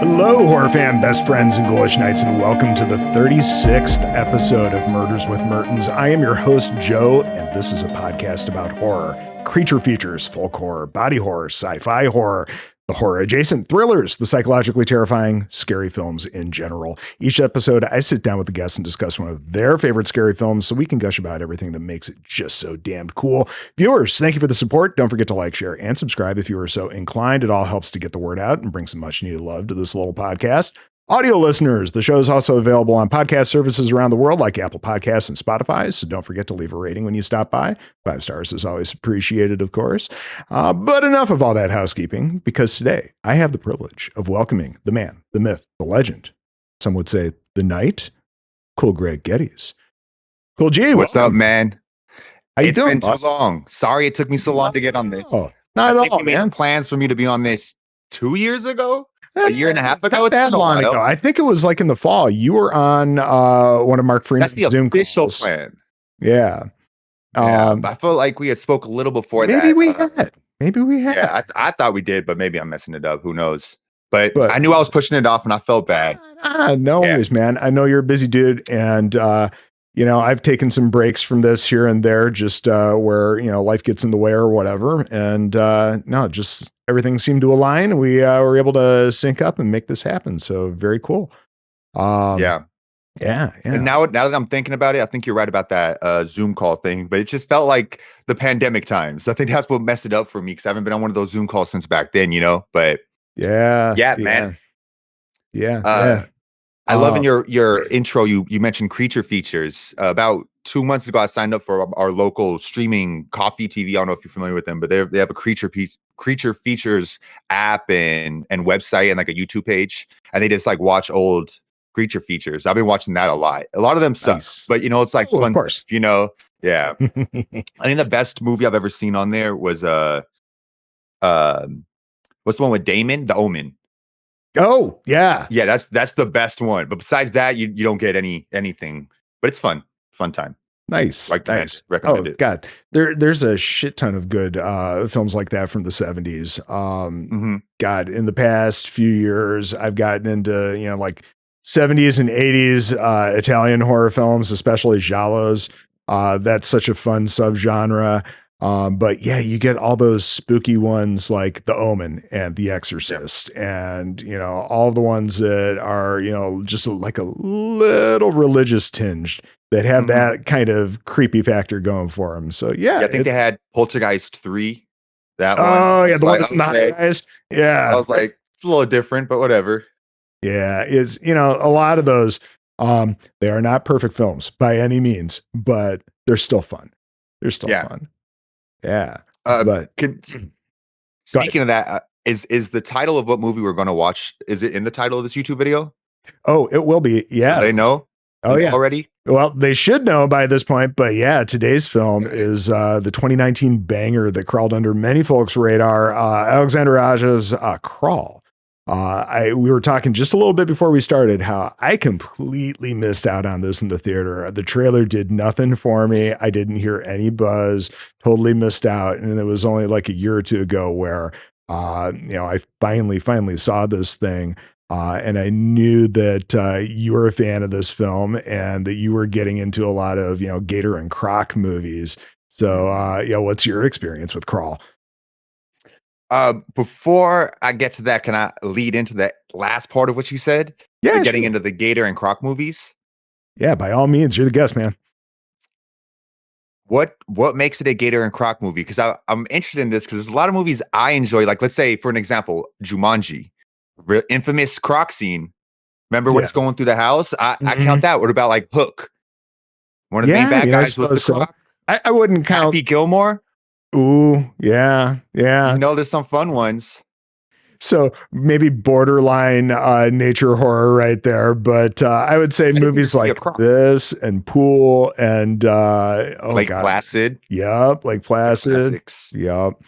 Hello, horror fan, best friends, and ghoulish knights, and welcome to the 36th episode of Murders with Mertens. I am your host, Joe, and this is a podcast about horror, creature features, folk horror, body horror, sci-fi horror, the horror-adjacent thrillers, the psychologically terrifying, scary films in general. Each episode, I sit down with the guests and discuss one of their favorite scary films so we can gush about everything that makes it just so damned cool. Viewers, thank you for the support. Don't forget to like, share, and subscribe if you are so inclined. It all helps to get the word out and bring some much-needed love to this little podcast. Audio listeners, the show is also available on podcast services around the world like Apple Podcasts and Spotify, so don't forget to leave a rating when you stop by. 5 stars is always appreciated, of course. But enough of all that housekeeping, because today I have the privilege of welcoming the man, the myth, the legend, some would say the knight, Cool Greg Gettys. Cool G, what's up, man? How you doing? It's been too long. Sorry it took me so long to get on this. Oh, not at all, we made plans for me to be on this 2 years ago? A year and a half ago? It's that long ago. I think it was like in the fall. You were on one of Mark Freeman's That's the Zoom official calls. plan. Yeah. I feel like we had spoke a little before that. Maybe we had. Yeah, I thought we did, but maybe I'm messing it up. Who knows? But I knew I was pushing it off and I felt bad. No worries, man. I know you're a busy dude. And, I've taken some breaks from this here and there, just where, life gets in the way or whatever. And just everything seemed to align. We were able to sync up and make this happen. So very cool. Yeah. And now that I'm thinking about it, I think you're right about that Zoom call thing, but it just felt like the pandemic times. I think that's what messed it up for me because I haven't been on one of those Zoom calls since back then, but yeah, man. Yeah. I love in your intro, you mentioned creature features. About 2 months ago, I signed up for our local streaming coffee TV. I don't know if you're familiar with them, but they have a creature features app and website and like a YouTube page, and they just like watch old creature features. I've been watching that a lot. A lot of them suck, but it's like fun, of course. Yeah. I think the best movie I've ever seen on there was what's the one with Damon, The Omen. Oh yeah, that's the best one. But besides that, you don't get anything. But it's fun time. Nice. Recommend it. God, there's a shit ton of good films like that from the 70s. God, in the past few years, I've gotten into like 70s and 80s Italian horror films, especially giallos. That's such a fun subgenre. But yeah, you get all those spooky ones like The Omen and The Exorcist, and all the ones that are just like a little religious tinged that have that kind of creepy factor going for them. So yeah, I think they had Poltergeist 3. That one. Oh yeah, the one that's not nice. Yeah, I was like, it's a little different, but whatever. Yeah, is a lot of those. They are not perfect films by any means, but they're still fun. They're still fun. Yeah. But speaking of that, is the title of what movie we're going to watch? Is it in the title of this YouTube video? Oh, it will be. Yeah. So they know. Oh yeah. Already. Well, they should know by this point, but yeah, today's film is the 2019 banger that crawled under many folks' radar. Alexandre Aja's Crawl. We were talking just a little bit before we started how I completely missed out on this in the theater. The trailer did nothing for me. I didn't hear any buzz, totally missed out. And it was only like a year or two ago where, I finally saw this thing. And I knew that you were a fan of this film and that you were getting into a lot of, Gator and Croc movies. So, what's your experience with Crawl? Before I get to that, can I lead into the last part of what you said? Yeah, getting into the Gator and Croc movies. Yeah, by all means, you're the guest, man. What makes it a Gator and Croc movie? Because I'm interested in this because there's a lot of movies I enjoy. Like, let's say, for an example, Jumanji, infamous Croc scene. Remember when it's going through the house? I count that. What about like Hook? One of the main bad guys was the Croc. I wouldn't count Happy Gilmore. Ooh, yeah. There's some fun ones. So maybe borderline nature horror right there, but I would say movies like this and Pool and Placid. Yep, Lake Placid. Yep.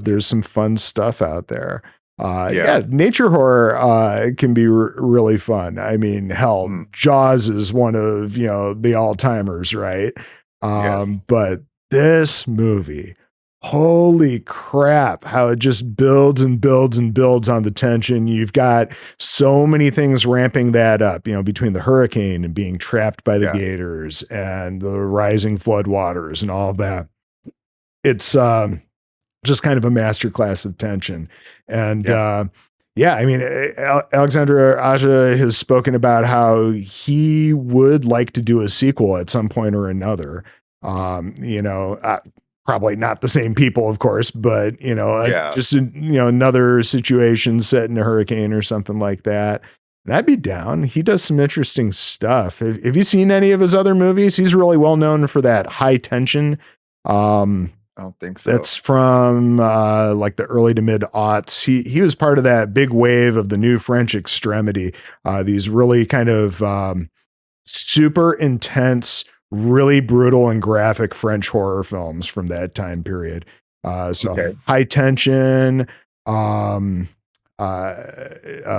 There's some fun stuff out there. Nature horror can be really fun. I mean, hell, Jaws is one of the all timers, right? But this movie, holy crap, how it just builds and builds and builds on the tension. You've got so many things ramping that up, between the hurricane and being trapped by the Yeah. gators and the rising floodwaters and all of that. It's just kind of a masterclass of tension. And Yeah. yeah, I mean, Alexandre Aja has spoken about how he would like to do a sequel at some point or another. Probably not the same people, of course, but Yeah. just another situation set in a hurricane or something like that. And I'd be down. He does some interesting stuff. Have you seen any of his other movies? He's really well known for that high tension. I don't think so. That's from like the early to mid aughts. He was part of that big wave of the new French extremity. These really kind of super intense, really brutal and graphic French horror films from that time period. So High Tension,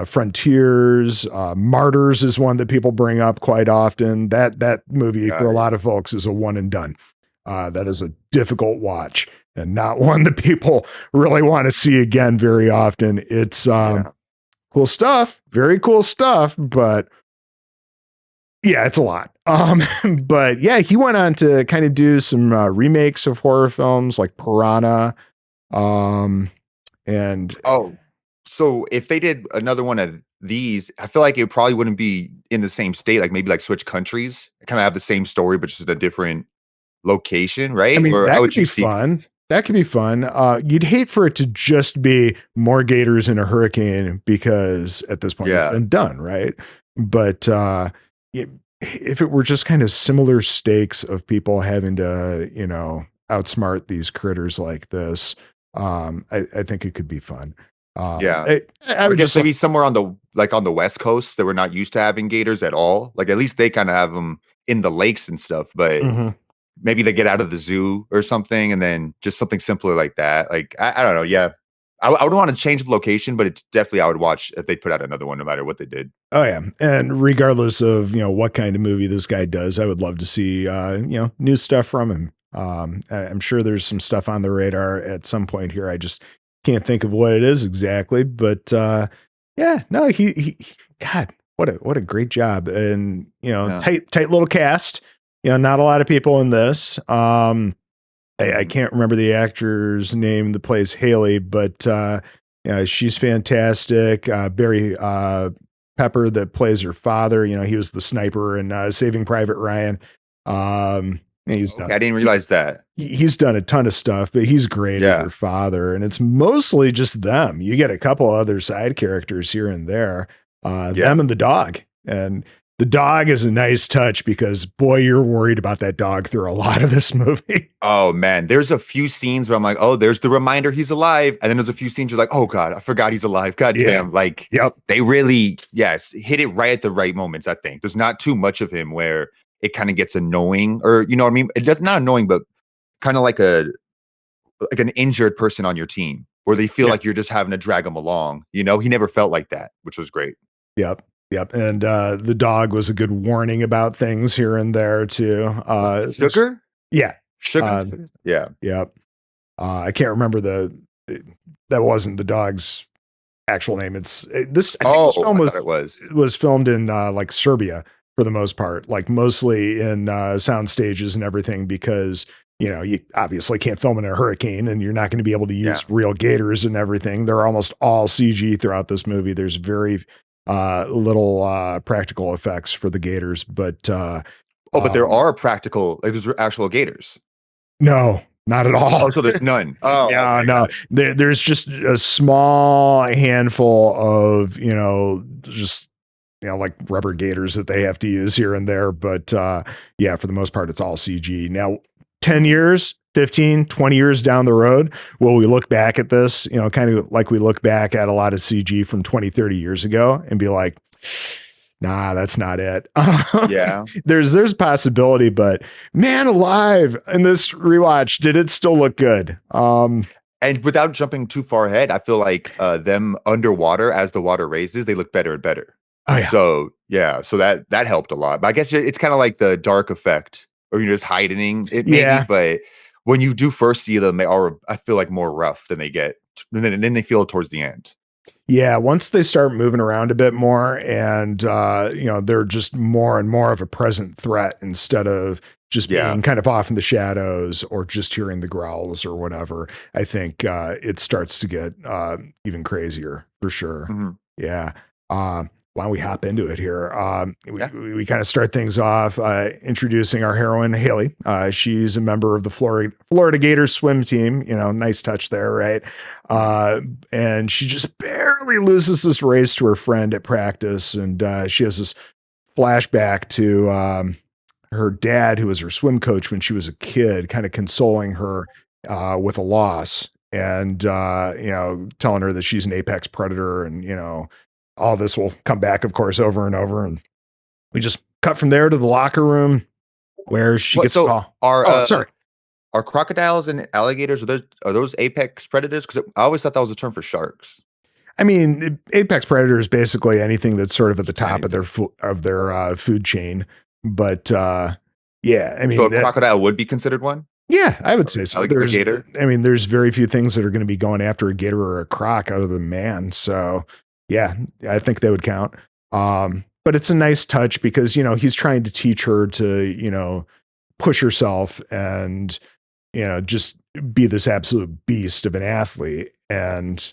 Frontiers, Martyrs is one that people bring up quite often. That movie for a lot of folks is a one and done. That is a difficult watch and not one that people really want to see again very often. It's cool stuff, very cool stuff, but yeah, it's a lot. But yeah, he went on to kind of do some remakes of horror films like Piranha. And so if they did another one of these, I feel like it probably wouldn't be in the same state, like maybe like switch countries, kind of have the same story, but just a different location, right? I mean, Or that how could would you be see? fun. That could be fun. You'd hate for it to just be more gators in a hurricane because at this point it's been done, right? But if it were just kind of similar stakes of people having to, outsmart these critters like this, I think it could be fun. I would just just maybe somewhere on the West Coast that we're not used to having gators at all. Like at least they kind of have them in the lakes and stuff, but maybe they get out of the zoo or something, and then just something simpler like that. Like I don't know. Yeah, I would want to change of location, but it's definitely I would watch if they put out another one, no matter what they did. Oh yeah, and regardless of what kind of movie this guy does, I would love to see new stuff from him. I'm sure there's some stuff on the radar at some point here. I just can't think of what it is exactly, but yeah, no, he God, what a great job, and tight little cast. Not a lot of people in this. I can't remember the actor's name that plays Haley, but she's fantastic. Barry Pepper that plays her father. He was the sniper in Saving Private Ryan. He's done. I didn't realize that. He's done a ton of stuff, but he's great as her father, and it's mostly just them. You get a couple other side characters here and there, them and the dog, and the dog is a nice touch because boy, you're worried about that dog through a lot of this movie. Oh man, there's a few scenes where I'm like, oh, there's the reminder he's alive, and then there's a few scenes you're like, oh god, I forgot he's alive. God damn, like, they really, hit it right at the right moments. I think there's not too much of him where it kind of gets annoying, or you know what I mean. It does not annoying, but kind of like an injured person on your team, where they feel like you're just having to drag them along. He never felt like that, which was great. Yep. And the dog was a good warning about things here and there too. Sugar? Yeah. Sugar? Yeah. Yep. I can't remember that wasn't the dog's actual name. It's this. I think this film was filmed in like Serbia for the most part, like mostly in sound stages and everything, because you obviously can't film in a hurricane and you're not going to be able to use real gators and everything. They're almost all CG throughout this movie. There's very little practical effects for the gators, but but there are practical, like there's actual gators. No, not at all. Oh, so there's none. Oh yeah, no. There's just a small handful of just like rubber gators that they have to use here and there, but yeah, for the most part it's all CG. Now 10 years, 15, 20 years down the road, will we look back at this, kind of like we look back at a lot of CG from 20, 30 years ago and be like, nah, that's not it. There's possibility, but man alive, in this rewatch, did it still look good? And without jumping too far ahead, I feel like them underwater, as the water raises, they look better and better. Oh yeah. So that helped a lot. But I guess it's kind of like the dark effect, or you're just hiding it, maybe. But when you do first see them, they are, I feel like, more rough than they get, and then they feel it towards the end. Yeah, once they start moving around a bit more and they're just more and more of a present threat instead of just Yeah. being kind of off in the shadows or just hearing the growls or whatever, I think it starts to get even crazier for sure. Mhm. Yeah. Why don't we hop into it here? Yeah. We kind of start things off introducing our heroine, Haley. She's a member of the Florida Gators swim team. Nice touch there, right? And she just barely loses this race to her friend at practice. And she has this flashback to her dad, who was her swim coach when she was a kid, kind of consoling her with a loss and, telling her that she's an apex predator and, all this will come back, of course, over and over. And we just cut from there to the locker room where she gets a call. Sorry. Are crocodiles and alligators, are those apex predators? Because I always thought that was a term for sharks. I mean, apex predator is basically anything that's sort of at the top of their food chain. But yeah, I mean, so a crocodile would be considered one. Yeah, I would say so. Like a gator. I mean, there's very few things that are going to be going after a gator or a croc other than man. So yeah, I think they would count. But it's a nice touch because, he's trying to teach her to, push herself and, just be this absolute beast of an athlete. And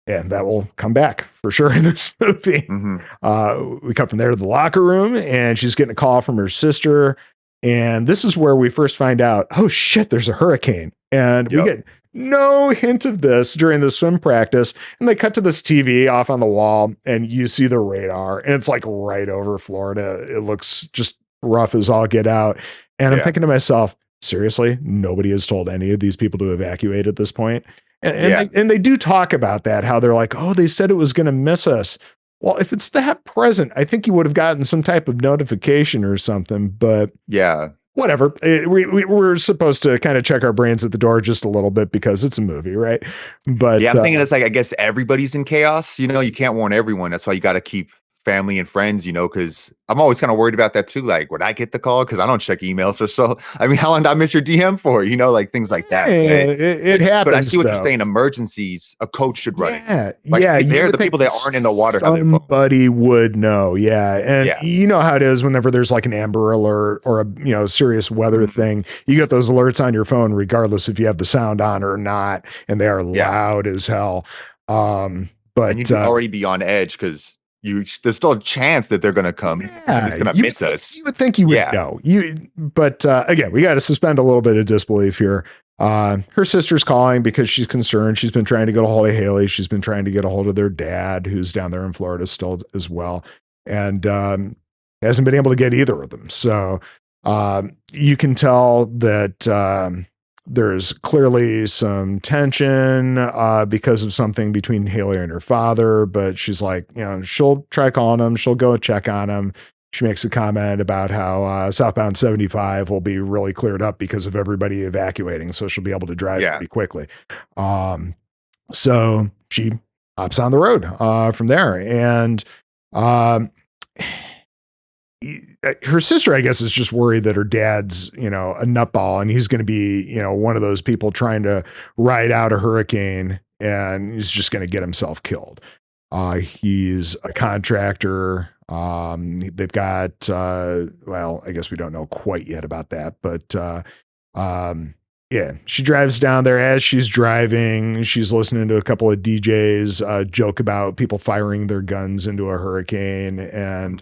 that will come back for sure in this movie. Mm-hmm. We cut from there to the locker room and she's getting a call from her sister. And this is where we first find out, oh shit, there's a hurricane. And we get no hint of this during the swim practice. And they cut to this TV off on the wall and you see the radar and it's like right over Florida. It looks just rough as all get out. And I'm thinking to myself, seriously, nobody has told any of these people to evacuate at this point. And they do talk about that, how they're like, oh, they said it was going to miss us. Well, if it's that present, I think you would have gotten some type of notification or something, but yeah, whatever. We're supposed to kind of check our brains at the door just a little bit because it's a movie, right? But yeah, I'm thinking it's like, I guess everybody's in chaos, you can't warn everyone. That's why you got to keep family and friends, because I'm always kind of worried about that too. Like, would I get the call? Because I don't check emails or so. I mean, how long did I miss your DM for? Like things like that. It happens. But I see what you're saying. Emergencies, a coach should run it. They're the people that aren't in the water. Somebody would know. Yeah. And you know how it is whenever there's like an Amber Alert or a serious weather thing, you get those alerts on your phone, regardless if you have the sound on or not. And they are loud as hell. But and you'd already be on edge because there's still a chance that they're going to come. Yeah, it's going to miss us. You would think you would know. But again, we got to suspend a little bit of disbelief here. Her sister's calling because she's concerned. She's been trying to get a hold of Haley. She's been trying to get a hold of their dad, who's down there in Florida still as well, and hasn't been able to get either of them. So you can tell that there's clearly some tension because of something between Haley and her father, but she's like, she'll try calling him. She'll go check on him. She makes a comment about how southbound 75 will be really cleared up because of everybody evacuating. So she'll be able to drive pretty quickly. So she hops on the road from there. And her sister, I guess, is just worried that her dad's, a nutball and he's going to be, one of those people trying to ride out a hurricane and he's just going to get himself killed. He's a contractor. They've got, I guess we don't know quite yet about that, but she drives down there. As she's driving, she's listening to a couple of DJs joke about people firing their guns into a hurricane and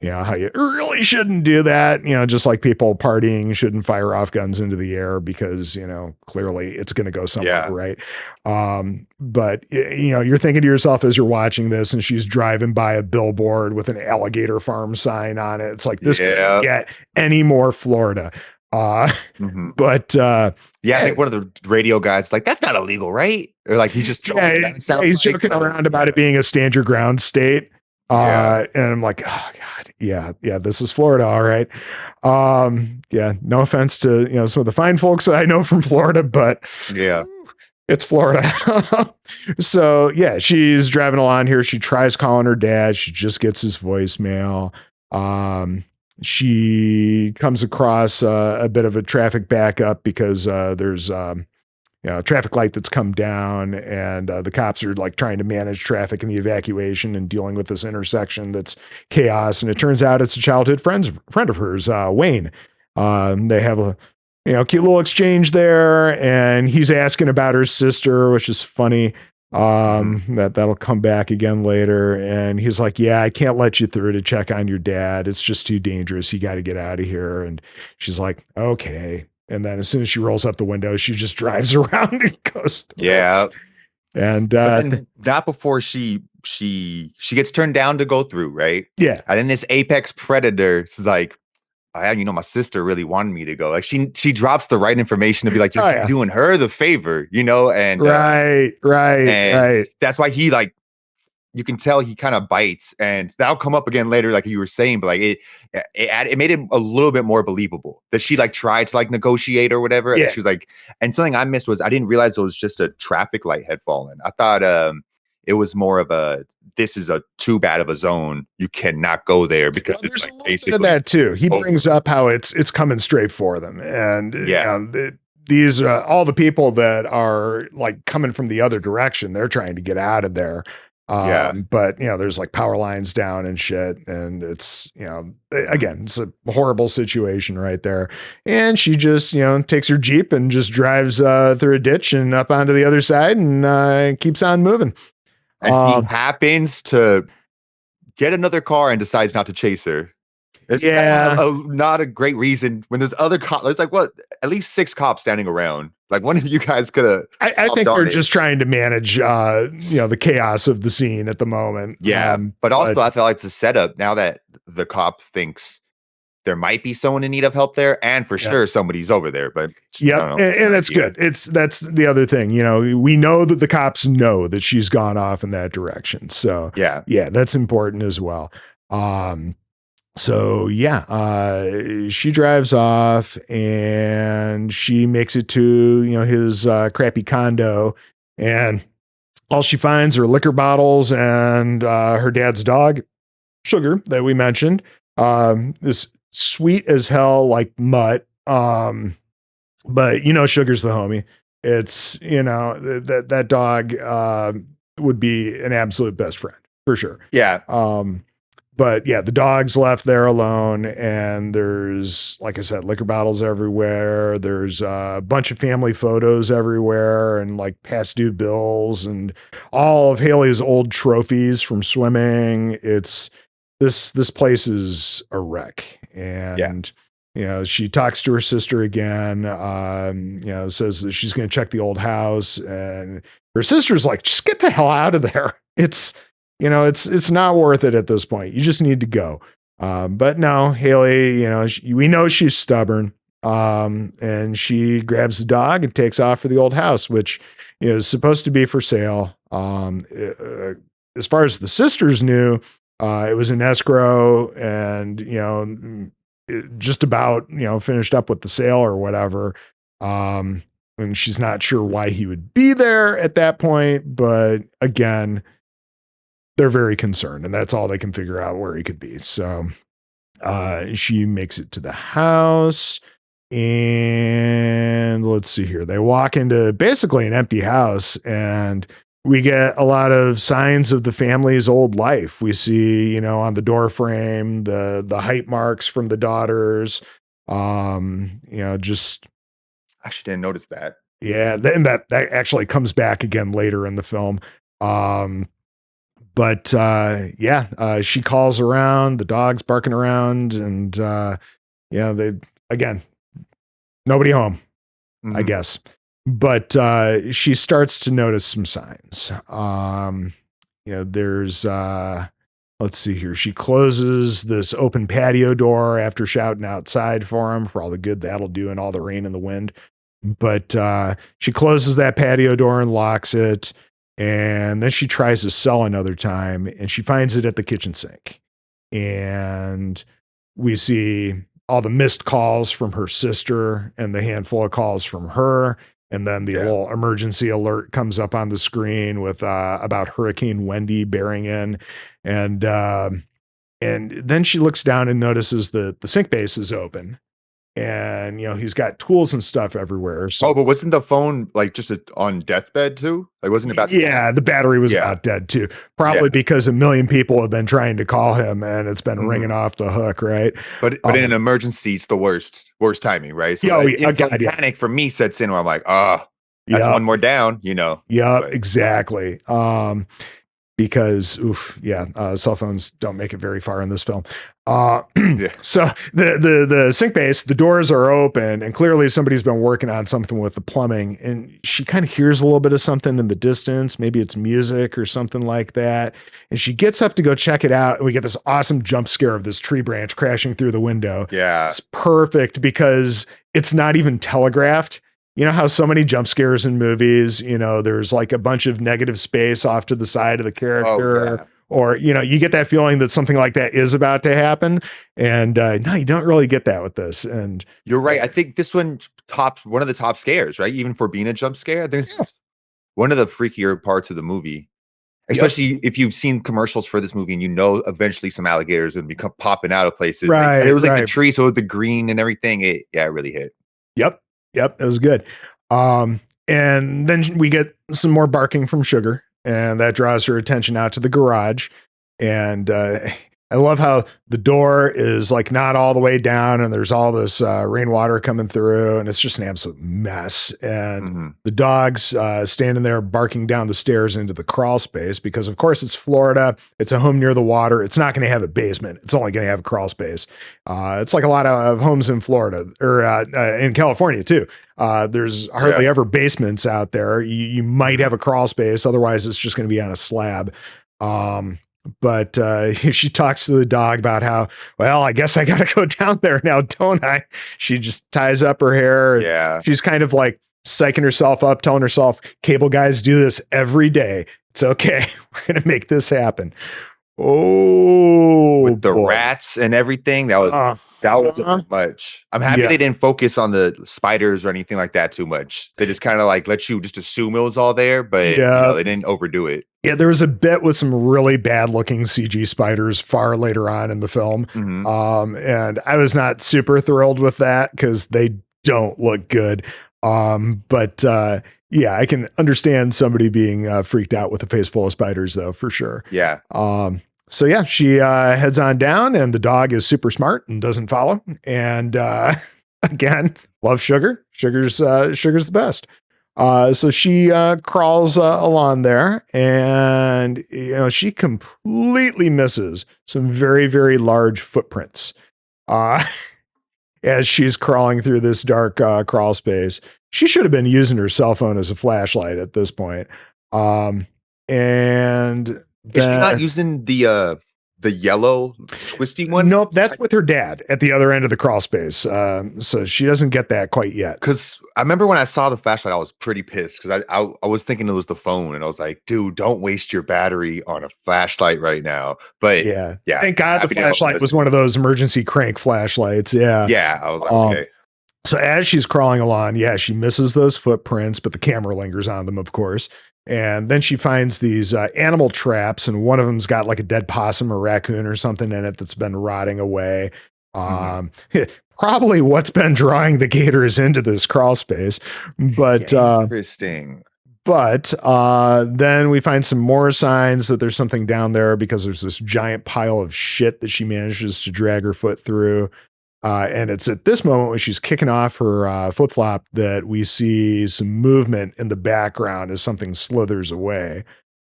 how you really shouldn't do that. Just like people partying shouldn't fire off guns into the air because, clearly it's going to go somewhere, right? But, you're thinking to yourself as you're watching this and she's driving by a billboard with an alligator farm sign on it. It's like, this can't get any more Florida. But I think one of the radio guys like, that's not illegal, right? Or like he's just joking. He's joking around about it being a stand your ground state. And I'm like, oh God, yeah, this is Florida. All right. No offense to, some of the fine folks that I know from Florida, but it's Florida. So she's driving along here. She tries calling her dad. She just gets his voicemail. she comes across a bit of a traffic backup because there's a traffic light that's come down, and the cops are like trying to manage traffic and the evacuation and dealing with this intersection that's chaos. And it turns out it's a childhood friend of hers, Wayne. They have a cute little exchange there, and he's asking about her sister, which is funny. That'll come back again later. And he's like, yeah, I can't let you through to check on your dad. It's just too dangerous. You got to get out of here. And she's like, okay. And then as soon as she rolls up the window, she just drives around and goes through. Yeah. And not before she gets turned down to go through, right? Yeah. And then this apex predator is like, my sister really wanted me to go. Like she drops the right information to be like, you're doing her the favor, and right. That's why he you can tell he kind of bites, and that'll come up again later, like you were saying. But like it made it a little bit more believable that she tried to negotiate or whatever. Yeah. And she was like, and something I missed was I didn't realize it was just a traffic light had fallen. I thought it was more of this is a too bad of a zone. You cannot go there because it's basically bit of that too. He brings up how it's coming straight for them, and these all the people that are coming from the other direction, they're trying to get out of there. But there's power lines down and shit, and it's again, it's a horrible situation right there. And she just takes her Jeep and just drives through a ditch and up onto the other side, and keeps on moving. And he happens to get another car and decides not to chase her. It's not a great reason when there's other cops. It's at least 6 cops standing around. One of you guys could have. I think they're just trying to manage, the chaos of the scene at the moment. Yeah, but also I feel like it's a setup now that the cop thinks there might be someone in need of help there, and for sure somebody's over there. But and that's good. That's the other thing. We know that the cops know that she's gone off in that direction. So that's important as well. She drives off and she makes it to, his crappy condo, and all she finds are liquor bottles and her dad's dog, Sugar, that we mentioned. This sweet as hell, mutt. But Sugar's the homie. It's, that dog would be an absolute best friend for sure. Yeah. But the dog's left there alone, and there's, like I said, liquor bottles everywhere. There's a bunch of family photos everywhere, and past due bills, and all of Haley's old trophies from swimming. It's this place is a wreck, and she talks to her sister again. Says that she's going to check the old house, and her sister's like, "Just get the hell out of there. It's not worth it at this point. You just need to go." But no, Haley, we know she's stubborn. And she grabs the dog and takes off for the old house, which is supposed to be for sale. As far as the sisters knew, it was in escrow, and, just about, finished up with the sale or whatever. And she's not sure why he would be there at that point. But again, they're very concerned, and that's all they can figure out where he could be. So she makes it to the house, and let's see here. They walk into basically an empty house, and we get a lot of signs of the family's old life. We see, on the door frame, the height marks from the daughters. Just actually didn't notice that. Yeah, and that actually comes back again later in the film. She calls around, the dog's barking around, and they again, nobody home, I guess. But she starts to notice some signs. There's let's see here. She closes this open patio door after shouting outside for him for all the good that'll do and all the rain and the wind. But she closes that patio door and locks it. And then she tries to sell another time, and she finds it at the kitchen sink. And we see all the missed calls from her sister and the handful of calls from her. And then the little emergency alert comes up on the screen with about Hurricane Wendy bearing in. And And then she looks down and notices that the sink base is open. And, he's got tools and stuff everywhere. So, but wasn't the phone like just on deathbed too? Like, wasn't it about? yeah, the battery was Yeah. about dead too. Probably because a million people have been trying to call him and it's been ringing off the hook, right? But in an emergency, it's the worst timing, right? So panic for me sets in where I'm like, that's one more down, Yeah, exactly. Because cell phones don't make it very far in this film. So the sink base, the doors are open, and clearly somebody's been working on something with the plumbing, and she kind of hears a little bit of something in the distance. Maybe it's music or something like that. And she gets up to go check it out, and we get this awesome jump scare of this tree branch crashing through the window. Yeah. It's perfect because it's not even telegraphed. You know how so many jump scares in movies, there's like a bunch of negative space off to the side of the character, or, you get that feeling that something like that is about to happen. And no, you don't really get that with this. And you're right. I think this one tops one of the top scares, right? Even for being a jump scare, I think it's one of the freakier parts of the movie, especially if you've seen commercials for this movie and eventually some alligators and become popping out of places. Right. And it was like the tree, so the green and everything. It really hit. Yep, it was good. And then we get some more barking from Sugar, and that draws her attention out to the garage. And I love how the door is like not all the way down, and there's all this rainwater coming through, and it's just an absolute mess. And the dog's standing there barking down the stairs into the crawl space because, of course, it's Florida. It's a home near the water. It's not going to have a basement. It's only going to have a crawl space. It's like a lot of homes in Florida or in California too. There's hardly ever basements out there. You might have a crawl space. Otherwise, it's just going to be on a slab. But she talks to the dog about how, well, I guess I got to go down there now, don't I? She just ties up her hair. Yeah. She's kind of like psyching herself up, telling herself, cable guys do this every day. It's okay. We're going to make this happen. Oh, with the rats and everything. That was much. I'm happy they didn't focus on the spiders or anything like that too much. They just kind of like let you just assume it was all there, but they didn't overdo it. Yeah, there was a bit with some really bad looking CG spiders far later on in the film. And I was not super thrilled with that because they don't look good. But I can understand somebody being freaked out with a face full of spiders though, for sure. Yeah. So yeah, she heads on down, and the dog is super smart and doesn't follow. And again, love Sugar. Sugar's the best. So she crawls along there, and she completely misses some very, very large footprints as she's crawling through this dark crawl space. She should have been using her cell phone as a flashlight at this point. And is she not using the yellow twisty one? Nope, that's with her dad at the other end of the crawl space. So she doesn't get that quite yet. Because I remember when I saw the flashlight, I was pretty pissed because I was thinking it was the phone, and I was like, dude, don't waste your battery on a flashlight right now. But yeah. Thank God the flashlight was one of those emergency crank flashlights. Yeah, I was like, okay. So as she's crawling along, she misses those footprints, but the camera lingers on them, of course. And then she finds these animal traps, and one of them's got like a dead possum or raccoon or something in it that's been rotting away. Probably what's been drawing the gators into this crawl space. But interesting. But then we find some more signs that there's something down there because there's this giant pile of shit that she manages to drag her foot through. And it's at this moment when she's kicking off her flip-flop that we see some movement in the background as something slithers away.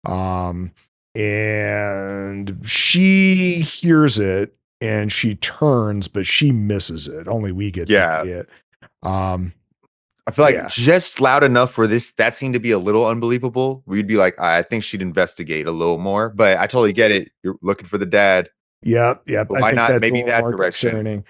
And she hears it and she turns, but she misses it. Only we get to see it. I feel like just loud enough for that scene to be a little unbelievable. We'd be like, I think she'd investigate a little more, but I totally get it. You're looking for the dad. Yep. But why not? Maybe that direction. Concerning.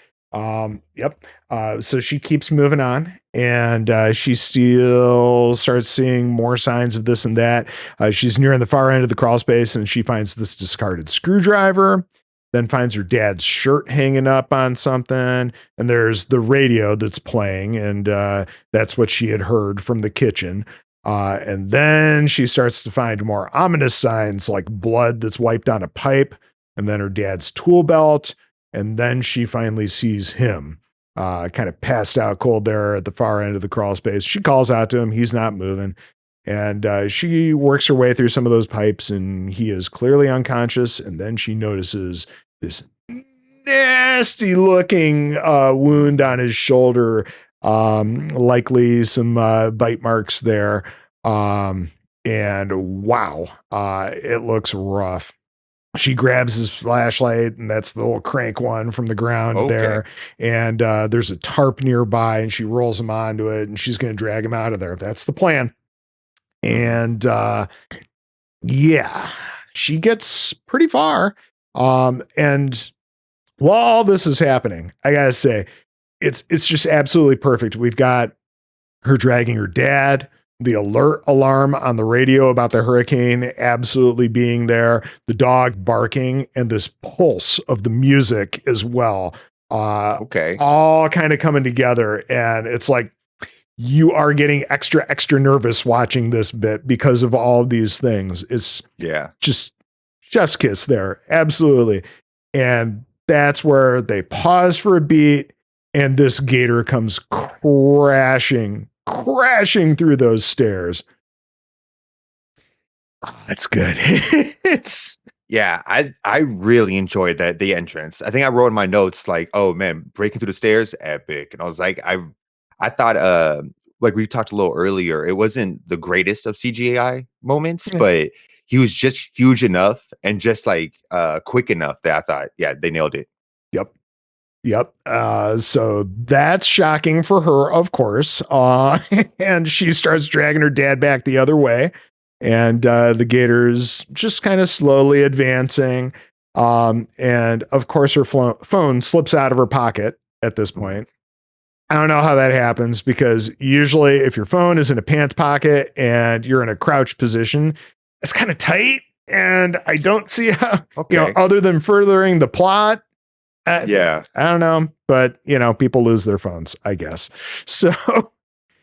So she keeps moving on, and she still starts seeing more signs of this and that. She's nearing the far end of the crawl space, and she finds this discarded screwdriver, then finds her dad's shirt hanging up on something, and there's the radio that's playing, and that's what she had heard from the kitchen. And then she starts to find more ominous signs like blood that's wiped on a pipe. and then her dad's tool belt. And then she finally sees him, kind of passed out cold there at the far end of the crawl space. She calls out to him. He's not moving. And she works her way through some of those pipes, and he is clearly unconscious. And then she notices this nasty looking wound on his shoulder, likely some bite marks there. And wow, it looks rough. She grabs his flashlight, and that's the little crank one from the ground there. And there's a tarp nearby, and she rolls him onto it, and she's going to drag him out of there. That's the plan. And yeah, she gets pretty far. And while all this is happening, I gotta say, it's just absolutely perfect. We've got her dragging her dad, the alert alarm on the radio about the hurricane absolutely being there, the dog barking, and this pulse of the music as well. All kind of coming together. And it's like, you are getting extra nervous watching this bit because of all of these things. It's just chef's kiss there. Absolutely. And that's where they pause for a beat, and this gator comes crashing through those stairs. That's good. I really enjoyed the entrance. I think I wrote in my notes like, oh man, breaking through the stairs, epic. And I was like, I thought like we talked a little earlier, it wasn't the greatest of CGI moments, but he was just huge enough and just like quick enough that I thought, yeah, they nailed it. Yep. So that's shocking for her, of course. And she starts dragging her dad back the other way. And the gator's just kind of slowly advancing. And of course, her phone slips out of her pocket at this point. I don't know how that happens, because usually if your phone is in a pants pocket and you're in a crouch position, it's kind of tight. And I don't see how, other than furthering the plot. I don't know, but people lose their phones, I guess. So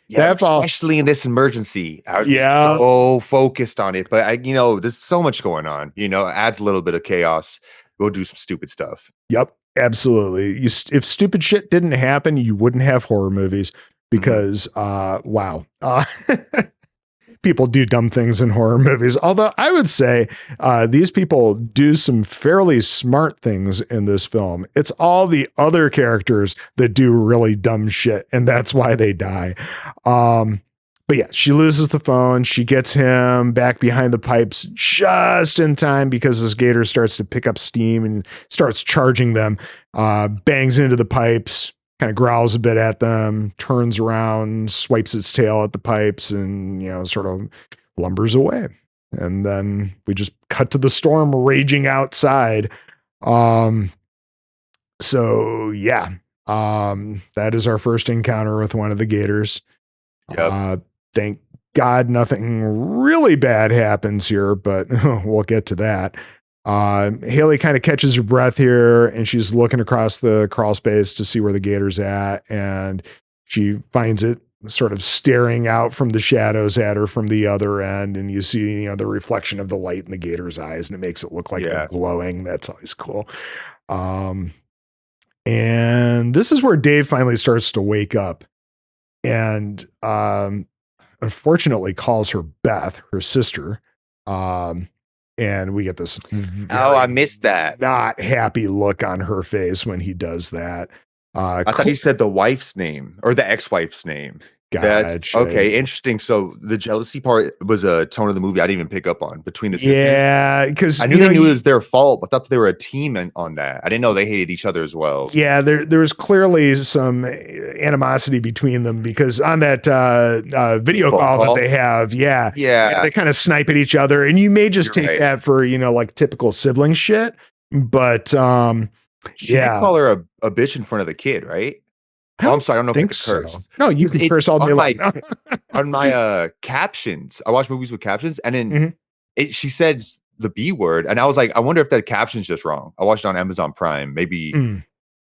that's all. Especially in this emergency. I was so focused on it, but there's so much going on, adds a little bit of chaos. We'll do some stupid stuff. Yep. Absolutely. If stupid shit didn't happen, you wouldn't have horror movies, because, wow. People do dumb things in horror movies. Although I would say these people do some fairly smart things in this film. It's all the other characters that do really dumb shit, and that's why they die. But yeah, she loses the phone. She gets him back behind the pipes just in time, because this gator starts to pick up steam and starts charging them, bangs into the pipes, kind of growls a bit at them, turns around, swipes its tail at the pipes, and, sort of lumbers away. And then we just cut to the storm raging outside. So yeah, that is our first encounter with one of the gators. Thank God nothing really bad happens here, but we'll get to that. Haley kind of catches her breath here, and she's looking across the crawl space to see where the gator's at, and she finds it sort of staring out from the shadows at her from the other end, and you see the reflection of the light in the gator's eyes, and it makes it look like they're glowing. That's always cool. And this is where Dave finally starts to wake up, and unfortunately calls her Beth, her sister. And we get this I missed that, not happy look on her face when he does that. I thought he said the wife's name or the ex-wife's name. That's okay. Interesting. So the jealousy part was a tone of the movie I didn't even pick up on between the sisters. Yeah, because I knew they knew it was their fault, but I thought they were a team on that. I didn't know they hated each other as well. Yeah, there was clearly some animosity between them, because on that video call that they have, they kind of snipe at each other, and you may just take that for like typical sibling shit, but she did call her a bitch in front of the kid, right? I'm sorry, I don't know if I can curse. So. No, you can curse all day long. On my captions, I watch movies with captions, and then she says the B word, and I was like, I wonder if that caption's just wrong. I watched it on Amazon Prime. Maybe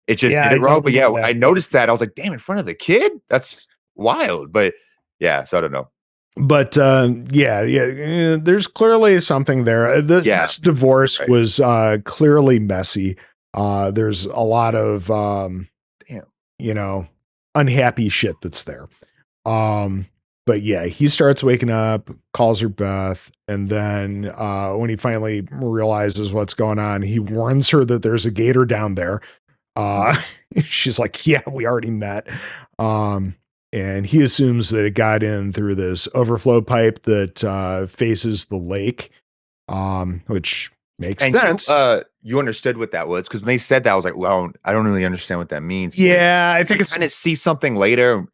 it just did it wrong. But I noticed that. I was like, damn, in front of the kid? That's wild. But yeah, so I don't know. But there's clearly something there. This divorce right. was clearly messy. There's a lot of Damn. unhappy shit that's there. But yeah, he starts waking up, calls her Beth, and then when he finally realizes what's going on, he warns her that there's a gator down there. She's like, "Yeah, we already met." And he assumes that it got in through this overflow pipe that faces the lake, which makes sense. You understood what that was because when they said that, I was like, "Well, I don't really understand what that means." Yeah, I think I it's kind of see something later.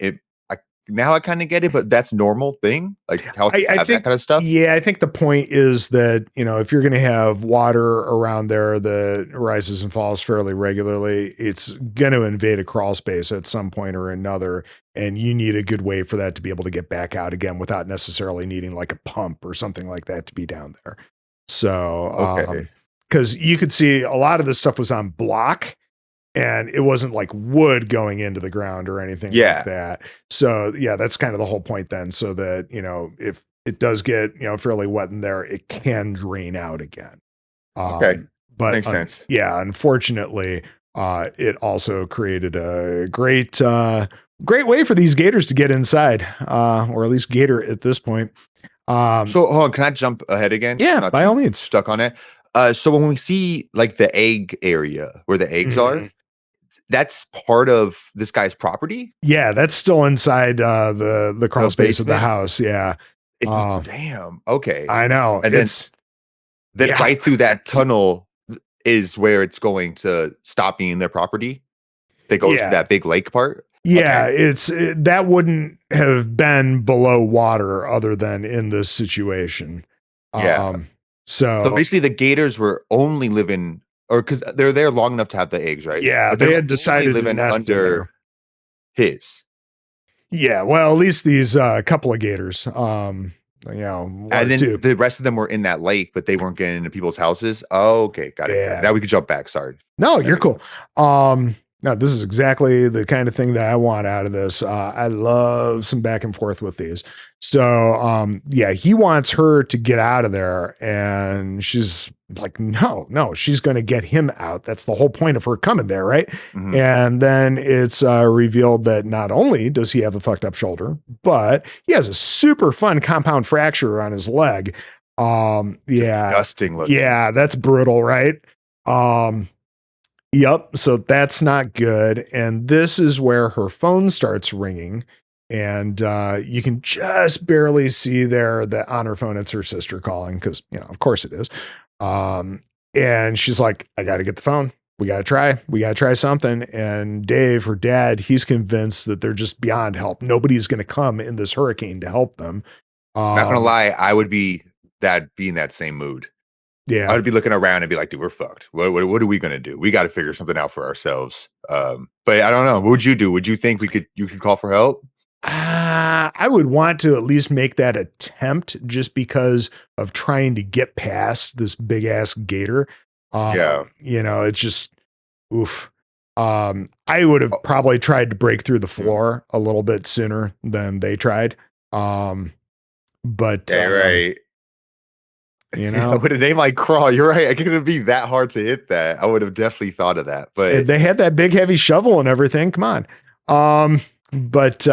Now I kind of get it, but that's normal thing. Like houses I have that think, kind of stuff. yeah, I think the point is that, if you're going to have water around there that rises and falls fairly regularly, it's going to invade a crawl space at some point or another. And you need a good way for that to be able to get back out again without necessarily needing like a pump or something like that to be down there. So, Okay. because you could see a lot of this stuff was on block and it wasn't like wood going into the ground or anything like that. So yeah, that's kind of the whole point then. So that, if it does get, fairly wet in there, it can drain out again. Okay. But Makes sense. yeah, unfortunately, it also created a great way for these gators to get inside, or at least gator at this point. So hold on, can I jump ahead again? Yeah, Not by too all means. stuck on it. So when we see like the egg area where the eggs are, Mhm. that's part of this guy's property? Yeah, that's still inside the crawl The space of the basement? house. Yeah. If you Uh, damn, okay. I know. And then Yeah. right through that tunnel is where it's going to stop being their property. That goes to Yeah. that big lake part. Yeah, Okay. that wouldn't have been below water other than in this situation. Yeah. Um, So so basically the gators were only living or because they're there long enough to have the eggs, right? yeah, But they they're had only decided to living nest in under there. his. Yeah, well, at least these couple of gators. One And or then two. the rest of them were in that lake, but they weren't getting into people's houses. Oh, okay, got it. Got it. Yeah. Now we can jump back. Sorry. No, That you're makes cool. sense. No, this is exactly the kind of thing that I want out of this. I love some back and forth with these. So, yeah, he wants her to get out of there, and she's like, no, she's going to get him out. That's the whole point of her coming there, right? Mhm. And then it's revealed that not only does he have a fucked up shoulder, but he has a super fun compound fracture on his leg. Yeah, Disgusting looking. yeah, that's brutal, right? Um, Yep. So that's not good. And this is where her phone starts ringing. And you can just barely see there that on her phone, it's her sister calling because, of course it is. And she's like, I got to get the phone. We got to try. We got to try something. And Dave, her dad, he's convinced that they're just beyond help. Nobody's going to come in this hurricane to help them. Not gonna lie, I would be in that same mood. I Yeah. would be looking around and be like, dude, we're fucked. What are we gonna do? We got to figure something out for ourselves. But I don't know. What would you do? Would you think you could call for help? I would want to at least make that attempt just because of trying to get past this big ass gator. Yeah. It's just oof. I would have Oh, probably tried to break through the mm. floor a little bit sooner than they tried. But Yeah, you're right. you Yeah, know, with a name like Crawl, you're right. It couldn't be that hard to hit that. I would have definitely thought of that. But they had that big heavy shovel and everything. Come on. But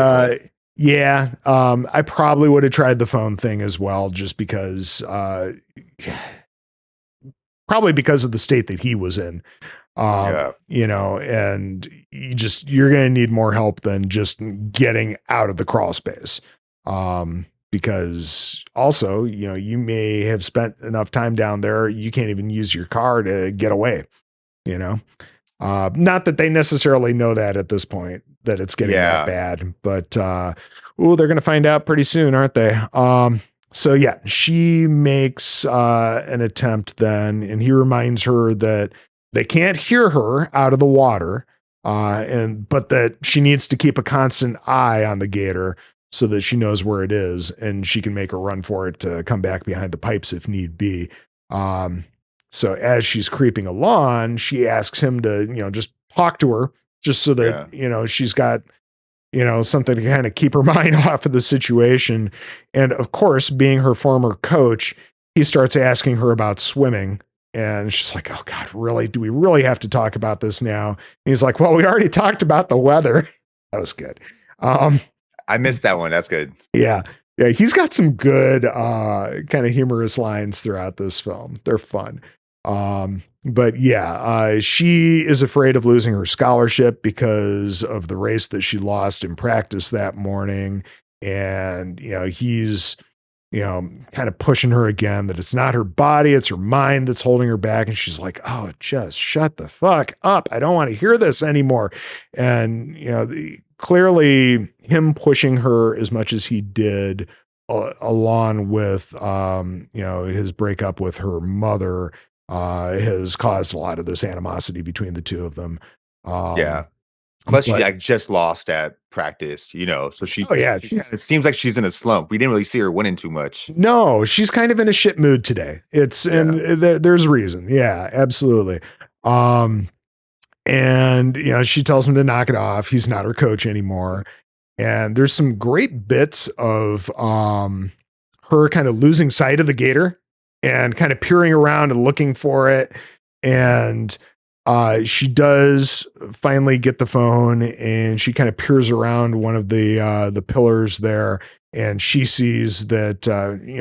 yeah, I probably would have tried the phone thing as well, just because probably because of the state that he was in. yeah. And you're going to need more help than just getting out of the crawl space. Because also, you may have spent enough time down there, you can't even use your car to get away, you know? Not that they necessarily know that at this point, that it's getting that Yeah. bad, but, they're going to find out pretty soon, aren't they? So yeah, she makes, an attempt then, and he reminds her that they can't hear her out of the water, but that she needs to keep a constant eye on the gator so that she knows where it is and she can make a run for it to come back behind the pipes if need be. So as she's creeping along, she asks him to, just talk to her just so that, she's got something to kind of keep her mind off of the situation. And of course, being her former coach, he starts asking her about swimming. And she's like, oh God, really? Do we really have to talk about this now? And he's like, well, we already talked about the weather. That was good. I missed that one. That's good. Yeah. Yeah. He's got some good kind of humorous lines throughout this film. They're fun. But yeah, she is afraid of losing her scholarship because of the race that she lost in practice that morning. And, he's, kind of pushing her again that it's not her body, it's her mind that's holding her back. And she's like, oh, just shut the fuck up. I don't want to hear this anymore. And, clearly him pushing her as much as he did, along with, his breakup with her mother, has caused a lot of this animosity between the two of them. Yeah. Plus, she like just lost at practice, so Oh yeah, it seems like she's in a slump. We didn't really see her winning too much. No, she's kind of in a shit mood today. And there's reason. Yeah, absolutely. And she tells him to knock it off. He's not her coach anymore. And there's some great bits of her kind of losing sight of the gator and kind of peering around and looking for it. And she does finally get the phone, and she kind of peers around one of the pillars there, and she sees that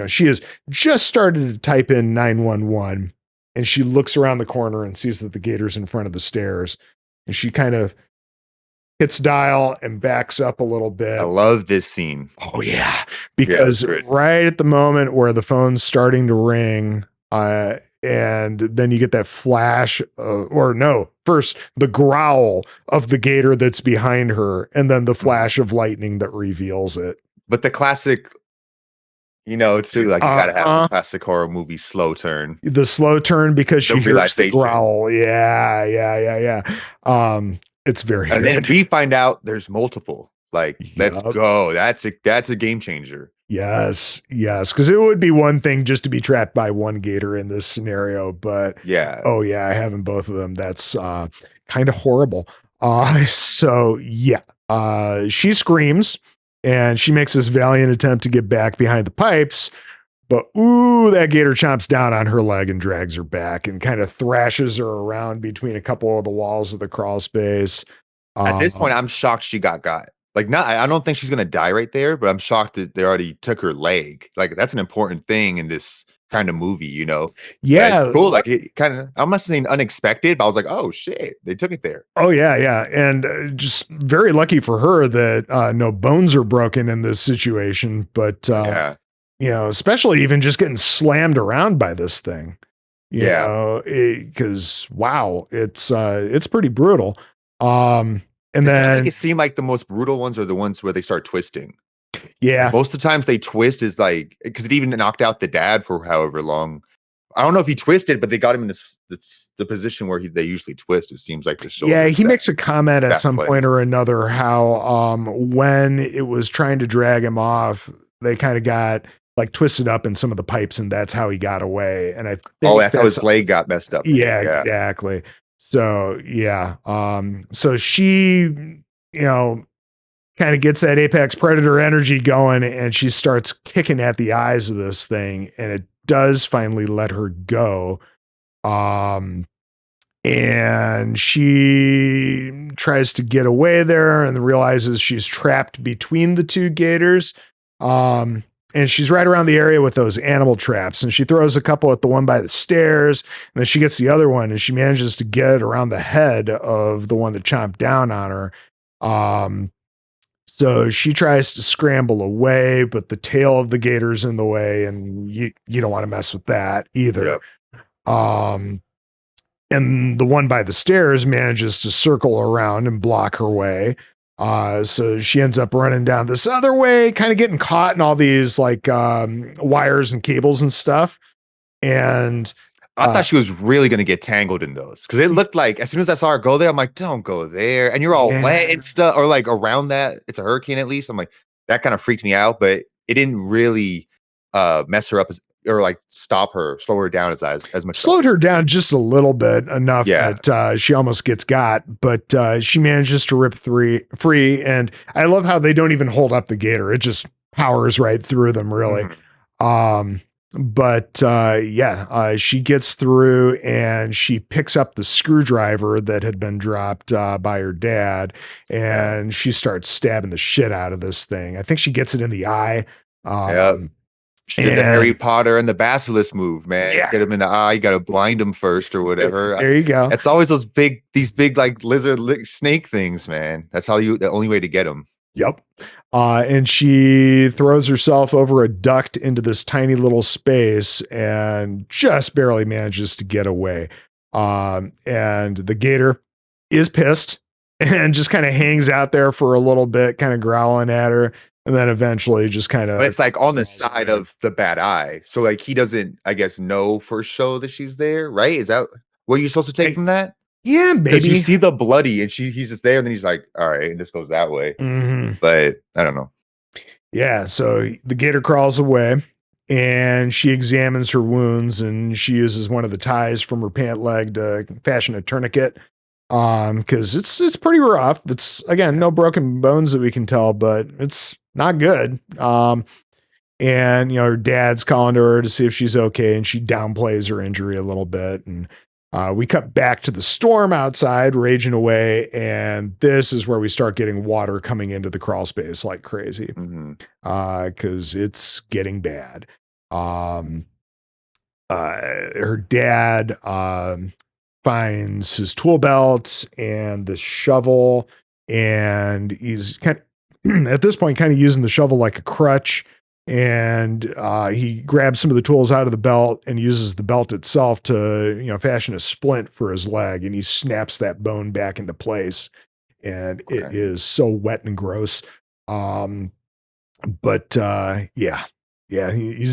she has just started to type in 911, and she looks around the corner and sees that the gator's in front of the stairs, and she kind of hits dial and backs up a little bit. I love this scene. Oh yeah, because right at the moment where the phone's starting to ring, and then you get that flash, first the growl of the gator that's behind her, and then the flash of lightning that reveals it. But the classic, too, like you gotta have the classic horror movie slow turn. The slow turn because she hears the growl. Yeah. It's very and good. then we find out there's multiple. Like, let's go. That's a game changer. Yes. Because it would be one thing just to be trapped by one gator in this scenario, but having both of them, that's kind of horrible. She screams and she makes this valiant attempt to get back behind the pipes, but that gator chomps down on her leg and drags her back and kind of thrashes her around between a couple of the walls of the crawl space. At this point, I'm shocked she got. Like, I don't think she's gonna die right there, but I'm shocked that they already took her leg. Like, that's an important thing in this kind of movie, Yeah, like, cool. Like, it kind of, I'm not saying unexpected, but I was like, oh shit, they took it there. Oh yeah, and just very lucky for her that no bones are broken in this situation. But especially even just getting slammed around by this thing, because wow, it's pretty brutal. And then it seemed like the most brutal ones are the ones where they start twisting. Yeah. Like, most of the times they twist is like, because it even knocked out the dad for however long. I don't know if he twisted, but they got him in the position where they usually twist. It seems like the shoulder. Yeah, he makes a comment at some point or another how when it was trying to drag him off, they kind of got like twisted up in some of the pipes, and that's how he got away. And I think that's how his leg got messed up. Yeah, exactly. So so she, kind of gets that apex predator energy going, and she starts kicking at the eyes of this thing, and it does finally let her go. And she tries to get away there and realizes she's trapped between the two gators. And she's right around the area with those animal traps, and she throws a couple at the one by the stairs, and then she gets the other one, and she manages to get it around the head of the one that chomped down on her. So she tries to scramble away, but the tail of the gator's in the way, and you don't want to mess with that either. Yep. And the one by the stairs manages to circle around and block her way. So she ends up running down this other way, kind of getting caught in all these like wires and cables and stuff. And I thought she was really going to get tangled in those, because it looked like as soon as I saw her go there, I'm like, don't go there. And you're all wet and stuff, or like around that. It's a hurricane at least. I'm like, that kind of freaked me out, but it didn't really mess her up or like slow her down as much. Slowed her down just a little bit, enough Yeah. that she almost gets got, but she manages to rip free. And I love how they don't even hold up the gator; it just powers right through them, really. Mhm. She gets through and she picks up the screwdriver that had been dropped by her dad, and she starts stabbing the shit out of this thing. I think she gets it in the eye. Yep. She did the Harry Potter and the Basilisk move, man. Yeah. Get him in the eye, you gotta blind him first or whatever. There you go. It's always these big like snake things, man. That's the only way to get them. Yep. And she throws herself over a duct into this tiny little space and just barely manages to get away. And the gator is pissed and just kind of hangs out there for a little bit, kind of growling at her. And then eventually just kind of. But it's like on the side of the bad eye. So like he doesn't, I guess, know for sure that she's there, right? Is that what you're supposed to take from that? Yeah, Because maybe. you see the bloody and he's just there, and then he's like, all right, and this goes that way. Mm-hmm. But I don't know. Yeah, so the gator crawls away and she examines her wounds, and she uses one of the ties from her pant leg to fashion a tourniquet. Because it's pretty rough. It's, again, no broken bones that we can tell, but it's not good. And her dad's calling to her to see if she's okay, and she downplays her injury a little bit. And we cut back to the storm outside raging away, and this is where we start getting water coming into the crawl space like crazy. Because it's getting bad. Her dad finds his tool belt and the shovel, and he's kind of at this point kind of using the shovel like a crutch. And he grabs some of the tools out of the belt and uses the belt itself to, fashion a splint for his leg. And he snaps that bone back into place. And it is so wet and gross. He's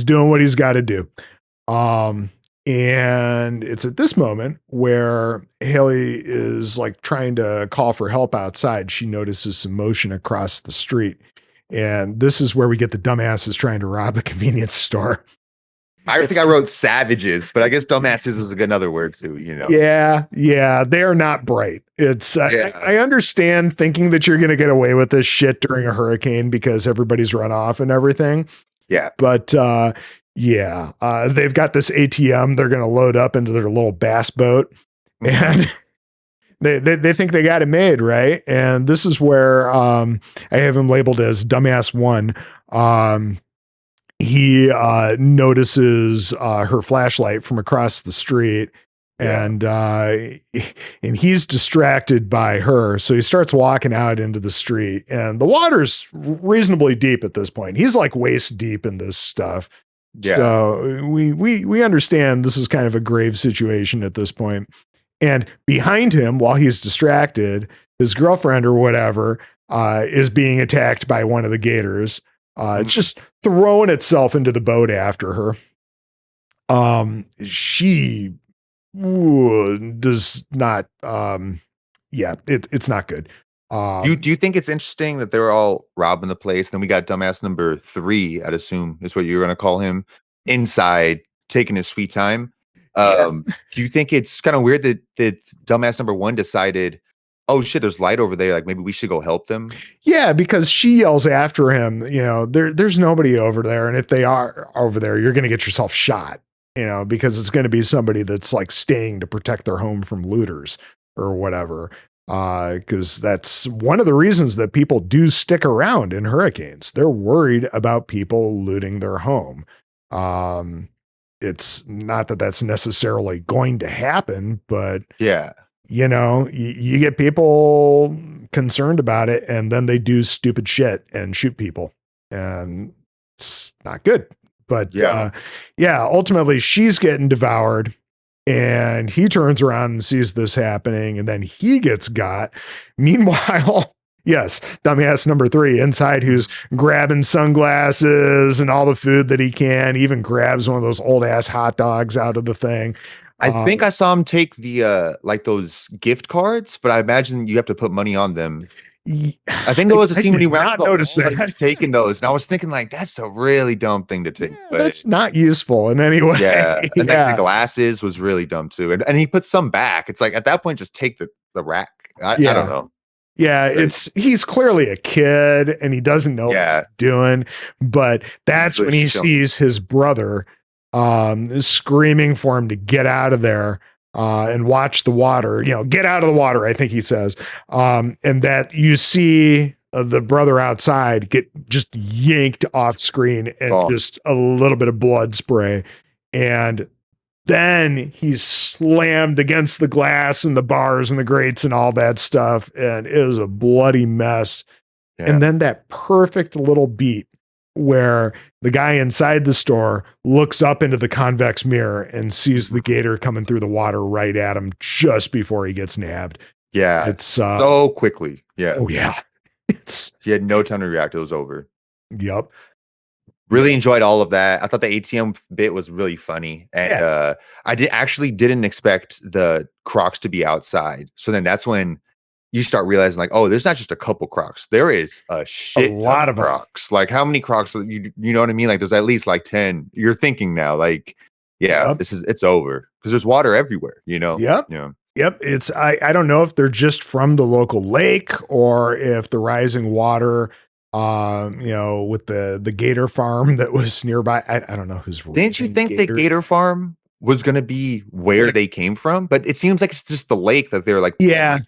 doing what he's got to do. And it's at this moment where Haley is like trying to call for help outside. She notices some motion across the street. And this is where we get the dumbasses trying to rob the convenience store. I think I wrote savages, but I guess dumbasses is another word too, Yeah, they are not bright. It's I understand thinking that you're going to get away with this shit during a hurricane because everybody's run off and everything. Yeah. But they've got this ATM they're going to load up into their little bass boat. And They think they got it made, right? And this is where I have him labeled as dumbass one. He notices her flashlight from across the street, and he's distracted by her. So he starts walking out into the street, and the water's reasonably deep at this point. He's like waist deep in this stuff. Yeah. So we understand this is kind of a grave situation at this point. And behind him, while he's distracted, his girlfriend or whatever is being attacked by one of the gators. It's just throwing itself into the boat after her. She does not. It's not good. Do you think it's interesting that they're all robbing the place? Then we got dumbass number 3, I'd assume is what you're going to call him, inside taking his sweet time. Do you think it's kind of weird that dumbass number 1 decided, oh shit, there's light over there, like maybe we should go help them? Yeah, because she yells after him, there's nobody over there, and if they are over there, you're going to get yourself shot, because it's going to be somebody that's like staying to protect their home from looters or whatever. Because that's one of the reasons that people do stick around in hurricanes. They're worried about people looting their home. It's not that that's necessarily going to happen, but you get people concerned about it, and then they do stupid shit and shoot people, and it's not good. But ultimately she's getting devoured, and he turns around and sees this happening, and then he gets got. Meanwhile, yes, dumbass number 3 inside, who's grabbing sunglasses and all the food that he can, even grabs one of those old ass hot dogs out of the thing. I think I saw him take the like those gift cards, but I imagine you have to put money on them. I think there was a scene when he did ran not the notice hall and he that. was taking those, and I was thinking like, that's a really dumb thing to take. But That's not useful in any way. yeah, and like the Yeah. glasses was really dumb too, and he put some back. It's like at that point, just take the rack. I don't Yeah. know. Yeah, But he's clearly a kid and he doesn't know what yeah, he's doing, but that's when he Just chilling. sees his brother screaming for him to get out of there and watch the water, get out of the water, I think he says. And that you see the brother outside get just yanked off screen and Oh, just a little bit of blood spray. And then he's slammed against the glass and the bars and the grates and all that stuff. And it is a bloody mess. yeah. And then that perfect little beat where the guy inside the store looks up into the convex mirror and sees the gator coming through the water right at him just before he gets nabbed. Yeah, It's so quickly. Yeah. Oh yeah. He had no time to react. It was over. Yep. Really enjoyed all of that. I thought the ATM bit was really funny, and I didn't expect the Crocs to be outside. So then that's when you start realizing, like, oh, there's not just a couple Crocs. There is a shit lot of them. Crocs. Like, how many Crocs? You know what I mean? Like, there's at least like 10. You're thinking now, like, yeah, Yep. it's over because there's water everywhere. Yep. Yeah. Yep. It's I don't know if they're just from the local lake or if the rising water, with the gator farm that was nearby. I don't know who's. Didn't you think the gator farm was going to be where they came from? But it seems like it's just the lake that they're like, yeah,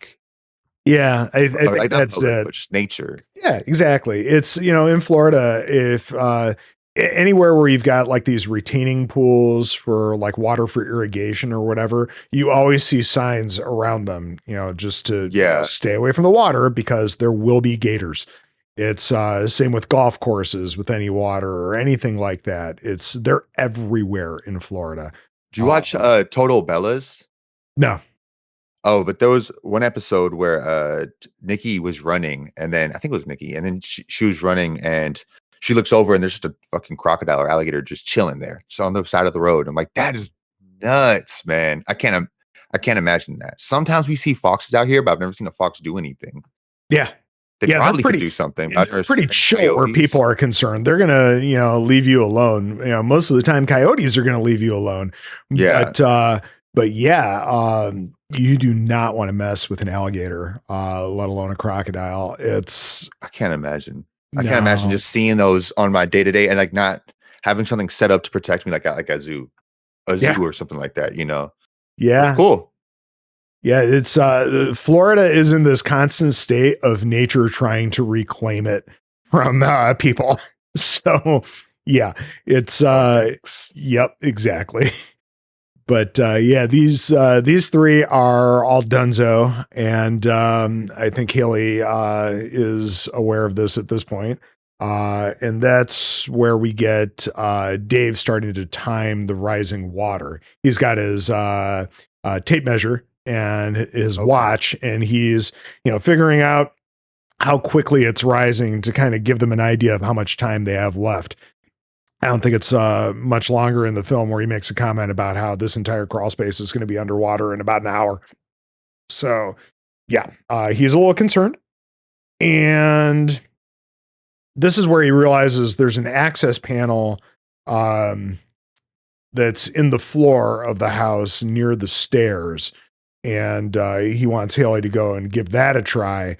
yeah. I think like that's it. Just nature. Yeah, exactly. It's in Florida, if anywhere where you've got like these retaining pools for like water for irrigation or whatever, you always see signs around them, just to stay away from the water because there will be gators. It's same with golf courses with any water or anything like that. They're everywhere in Florida. Do you watch Total Bellas? No. Oh, but there was one episode where Nikki was running, and then I think it was Nikki, and then she was running, and she looks over, and there's just a fucking crocodile or alligator just chilling there, just on the side of the road. I'm like, that is nuts, man. I can't imagine that. Sometimes we see foxes out here, but I've never seen a fox do anything. Yeah. They probably could do something. They're pretty chill where people are concerned. They're gonna, leave you alone. Most of the time, coyotes are gonna leave you alone. Yeah. But yeah, you do not want to mess with an alligator, let alone a crocodile. I can't imagine. I can't imagine just seeing those on my day to day and like not having something set up to protect me, like a zoo or something like that. Yeah, that's cool. Yeah, it's Florida is in this constant state of nature trying to reclaim it from people. So yeah, it's yep, exactly. But these three are all donezo, and I think Haley is aware of this at this point. And that's where we get Dave starting to time the rising water. He's got his tape measure and his watch, and he's figuring out how quickly it's rising to kind of give them an idea of how much time they have left. I don't think it's much longer in the film where he makes a comment about how this entire crawl space is going to be underwater in about an hour. So yeah, he's a little concerned. And this is where he realizes there's an access panel that's in the floor of the house near the stairs. And he wants Haley to go and give that a try,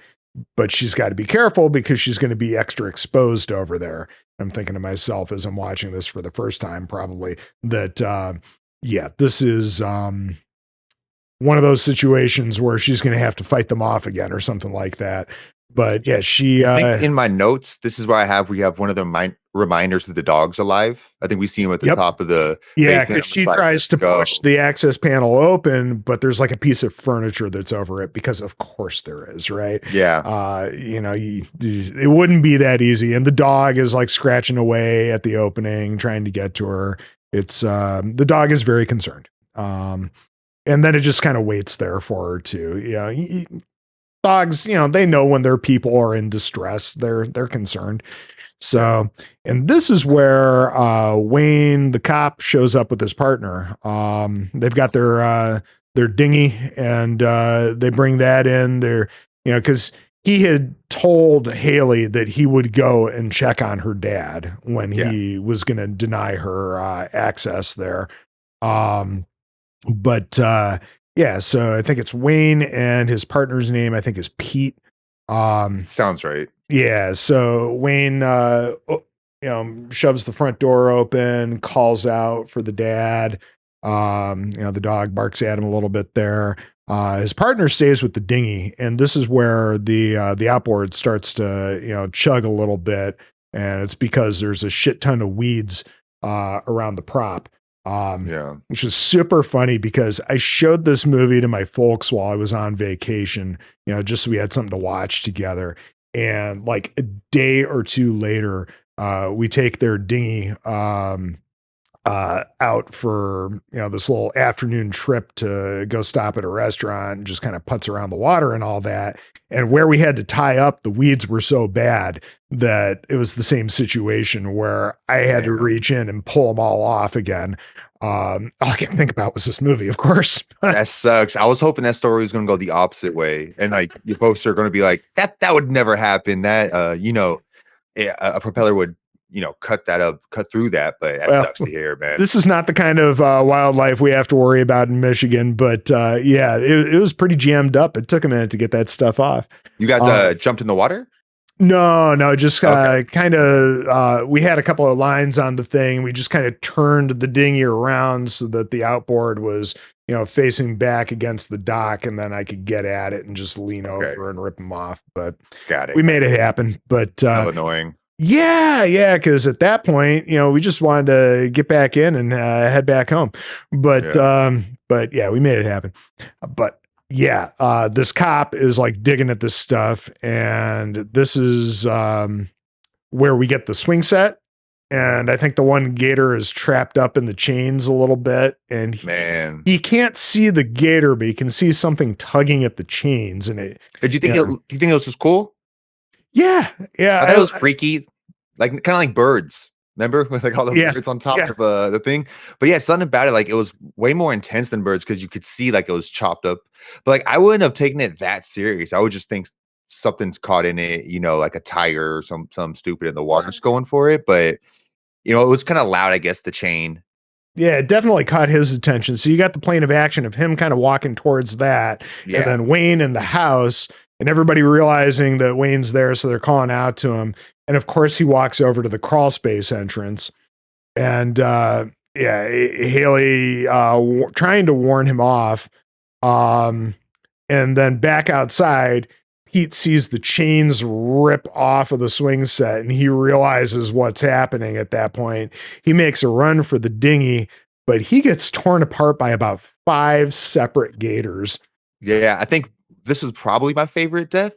but she's got to be careful because she's going to be extra exposed over there. I'm thinking to myself as I'm watching this for the first time, probably that, this is one of those situations where she's going to have to fight them off again or something like that. But yeah, I think in my notes, this is where we have one of the reminders that the dog's alive. I think we see him at the top of the because she tries to push the access panel open, but there's like a piece of furniture that's over it because of course there is, right? Yeah. It wouldn't be that easy. And the dog is like scratching away at the opening, trying to get to her. It's the dog is very concerned. And then it just kind of waits there for her to, dogs, they know when their people are in distress, they're concerned. So, and this is where Wayne, the cop, shows up with his partner. They've got their dinghy, and they bring that in. They're, because he had told Haley that he would go and check on her dad when Yeah. he was going to deny her access there. But yeah, so I think it's Wayne, and his partner's name I think is Pete. Sounds right. Yeah, so Wayne shoves the front door open, calls out for the dad. The dog barks at him a little bit there. His partner stays with the dinghy, and this is where the outboard starts to chug a little bit, and it's because there's a shit ton of weeds around the prop. Which is super funny because I showed this movie to my folks while I was on vacation, just so we had something to watch together. And like a day or two later, we take their dinghy out for this little afternoon trip to go stop at a restaurant and just kind of putz around the water and all that. And where we had to tie up, the weeds were so bad that it was the same situation where I had to reach in and pull them all off again. All I can think about was this movie, of course. That sucks. I was hoping that story was going to go the opposite way, and like your folks are going to be like, that would never happen. That a propeller would cut through that. But that sucks to hear, man. This is not the kind of wildlife we have to worry about in Michigan, but yeah, it was pretty jammed up. It took a minute to get that stuff off. You guys jumped in the water? No, just kind of, we had a couple of lines on the thing. We just kind of turned the dinghy around so that the outboard was, facing back against the dock, and then I could get at it and just lean over and rip them off. But we made it happen. But annoying. Yeah, because at that point, we just wanted to get back in and head back home. But yeah, we made it happen. But yeah, this cop is like digging at this stuff, and this is where we get the swing set. And I think the one gator is trapped up in the chains a little bit, and he can't see the gator, but he can see something tugging at the chains. And did you think do you think this was cool? Yeah. I thought it was freaky, like kind of like birds. Remember with like all the birds on top of the thing? But yeah, something about it, like it was way more intense than birds because you could see like it was chopped up. But like I wouldn't have taken it that serious. I would just think something's caught in it, like a tiger or something stupid in the water's going for it. But it was kind of loud, I guess, the chain. Yeah, it definitely caught his attention. So you got the plane of action of him kind of walking towards that, and then Wayne in the house, and everybody realizing that Wayne's there, so they're calling out to him. And of course, he walks over to the crawl space entrance, and Haley trying to warn him off, and then back outside, Pete sees the chains rip off of the swing set, and he realizes what's happening at that point. He makes a run for the dinghy, but he gets torn apart by about 5 separate gators. Yeah, I think this was probably my favorite death.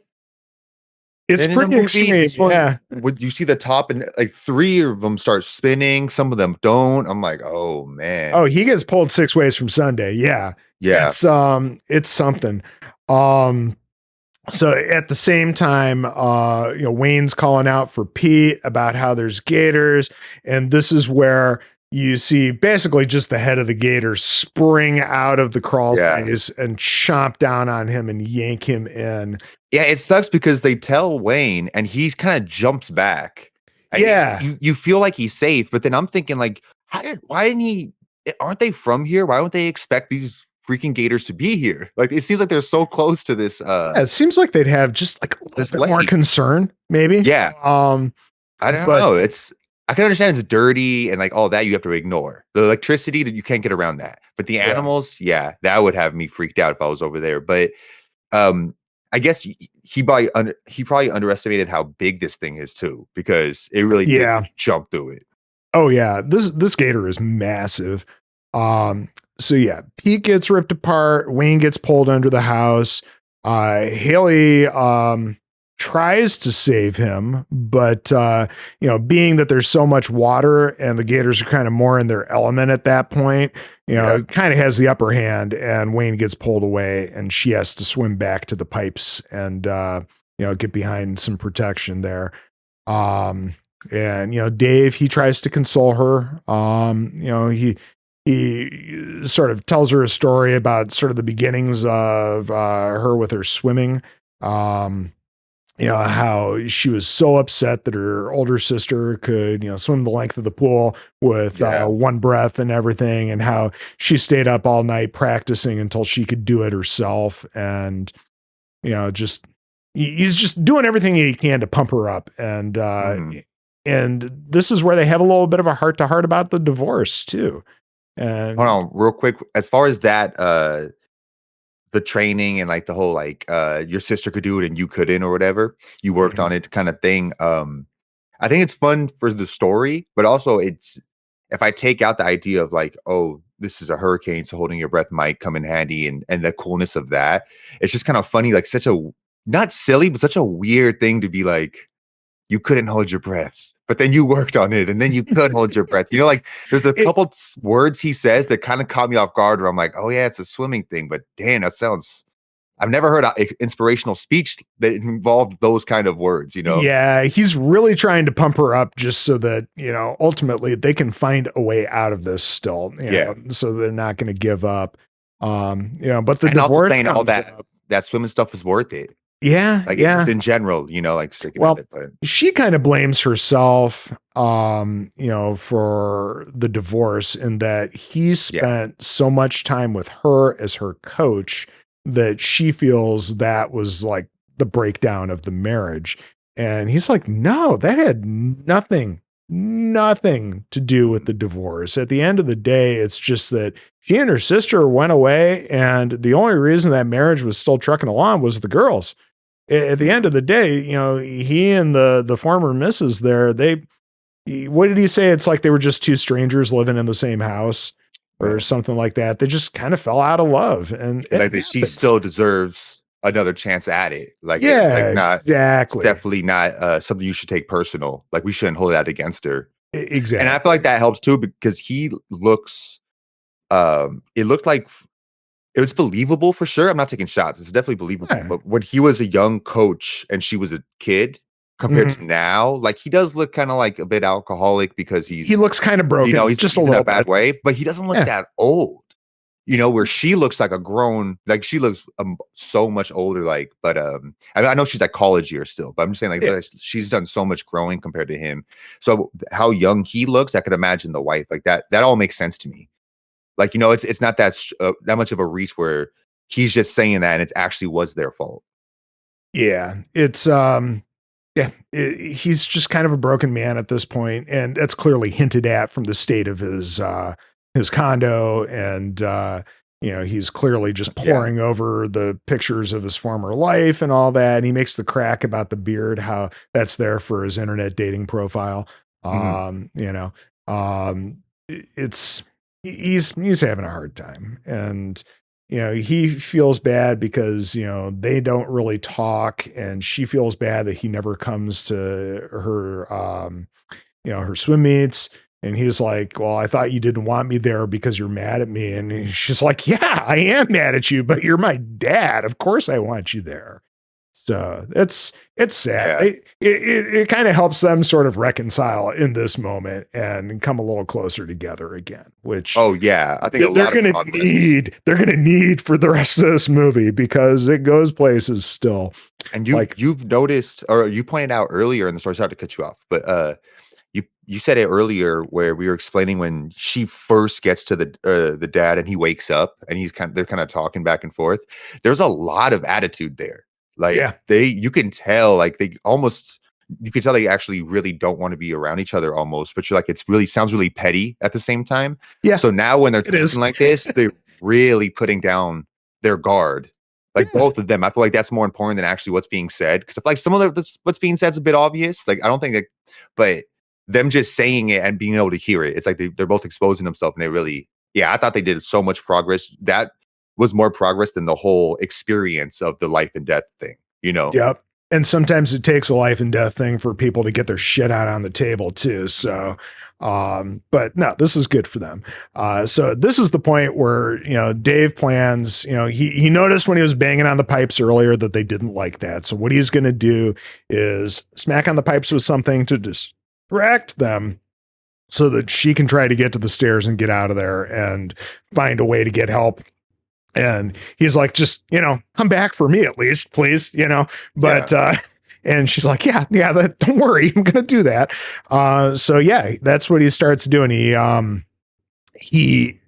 It's pretty extreme. Yeah. Would you see the top, and like 3 of them start spinning, some of them don't. I'm like, oh man. Oh, he gets pulled 6 ways from Sunday. Yeah. It's something. So at the same time, Wayne's calling out for Pete about how there's gators. And this is where you see basically just the head of the gator spring out of the crawl space and chomp down on him and yank him in. Yeah, it sucks because they tell Wayne and he kind of jumps back. You feel like he's safe, but then I'm thinking like, why didn't he? Aren't they from here? Why don't they expect these freaking gators to be here? Like it seems like they're so close to this. It seems like they'd have just like a little bit more concern, maybe. Yeah. I don't know. I can understand it's dirty and like all that you have to ignore. The electricity that you can't get around that. But the animals, that would have me freaked out if I was over there. But I guess he probably underestimated how big this thing is too, because it really did jump through it. Oh yeah, this gator is massive. So yeah, Pete gets ripped apart. Wayne gets pulled under the house. Haley tries to save him, but being that there's so much water and the gators are kind of more in their element at that point, it kind of has the upper hand, and Wayne gets pulled away, and she has to swim back to the pipes and get behind some protection there. And Dave, he tries to console her. He sort of tells her a story about sort of the beginnings of her with her swimming. how she was so upset that her older sister could, swim the length of the pool with Yeah. one breath and everything, and how she stayed up all night practicing until she could do it herself. And, just he's just doing everything he can to pump her up. And this is where they have a little bit of a heart to heart about the divorce too. And Hold on, real quick. As far as that, the training and like the whole like your sister could do it and you couldn't or whatever, you worked on it kind of thing. I think it's fun for the story, but also it's if I take out the idea of like, oh, this is a hurricane, so holding your breath might come in handy and the coolness of that. It's just kind of funny, like such a not silly, but such a weird thing to be like, you couldn't hold your breath. But then you worked on it and then you could hold your breath. Like there's a couple words he says that kind of caught me off guard where I'm like, oh yeah, it's a swimming thing. But damn, that sounds, I've never heard an inspirational speech that involved those kind of words, Yeah, he's really trying to pump her up just so that, ultimately they can find a way out of this still, so they're not going to give up. But the and also divorce saying all that swimming stuff is worth it. Yeah, Like yeah. in general, like sticking Well, at it. But she kind of blames herself, for the divorce in that he spent so much time with her as her coach that she feels that was like the breakdown of the marriage. And he's like, no, that had nothing to do with the divorce. At the end of the day, it's just that she and her sister went away, and the only reason that marriage was still trucking along was the girls. At the end of the day, he and the former missus there, what did he say? It's like they were just two strangers living in the same house or something like that. They just kind of fell out of love, and like she still deserves another chance at it. Like, exactly. It's definitely not something you should take personal. Like we shouldn't hold that against her. Exactly. And I feel like that helps too, because he looks, it looked like it was believable for sure. I'm not taking shots. It's definitely believable. Yeah. But when he was a young coach and she was a kid compared to now, like he does look kind of like a bit alcoholic because he looks kind of broken, he's just in a little bad way, but he doesn't look that old. Where she looks like a grown, like she looks so much older. Like, but I know she's like college years still, but I'm just saying like she's done so much growing compared to him. So how young he looks, I could imagine the wife like that. That all makes sense to me. Like it's not that much of a reach where he's just saying that and it actually was their fault. Yeah, it's he's just kind of a broken man at this point, and that's clearly hinted at from the state of his condo, and he's clearly just poring over the pictures of his former life and all that. And he makes the crack about the beard, how that's there for his internet dating profile. It's he's having a hard time, and he feels bad because they don't really talk, and she feels bad that he never comes to her her swim meets. And he's like, well, I thought you didn't want me there because you're mad at me. And she's like, yeah, I am mad at you, but you're my dad. Of course I want you there. So it's sad. It kind of helps them sort of reconcile in this moment and come a little closer together again, which I think they're going to need for the rest of this movie, because it goes places still. And you've noticed, or you pointed out earlier in the story, sorry to cut you off, but you said it earlier where we were explaining when she first gets to the dad and he wakes up and they're kind of talking back and forth. There's a lot of attitude there. Like you can tell, like you can tell they actually really don't want to be around each other almost, but you're like, sounds really petty at the same time. Yeah. So now when they're talking like this, they're really putting down their guard. Like both of them. I feel like that's more important than actually what's being said. Because I feel like some of what's being said is a bit obvious. Like I don't think that, but them just saying it and being able to hear it, it's like they're both exposing themselves, and they really, I thought they did so much progress. That was more progress than the whole experience of the life and death thing, Yep. And sometimes it takes a life and death thing for people to get their shit out on the table too. So, but no, this is good for them. So this is the point where, Dave plans, he noticed when he was banging on the pipes earlier that they didn't like that. So what he's going to do is smack on the pipes with something to distract them, so that she can try to get to the stairs and get out of there and find a way to get help. And he's like, just, come back for me at least, please, but, And she's like, yeah, don't worry, I'm gonna do that. So yeah, that's what he starts doing. He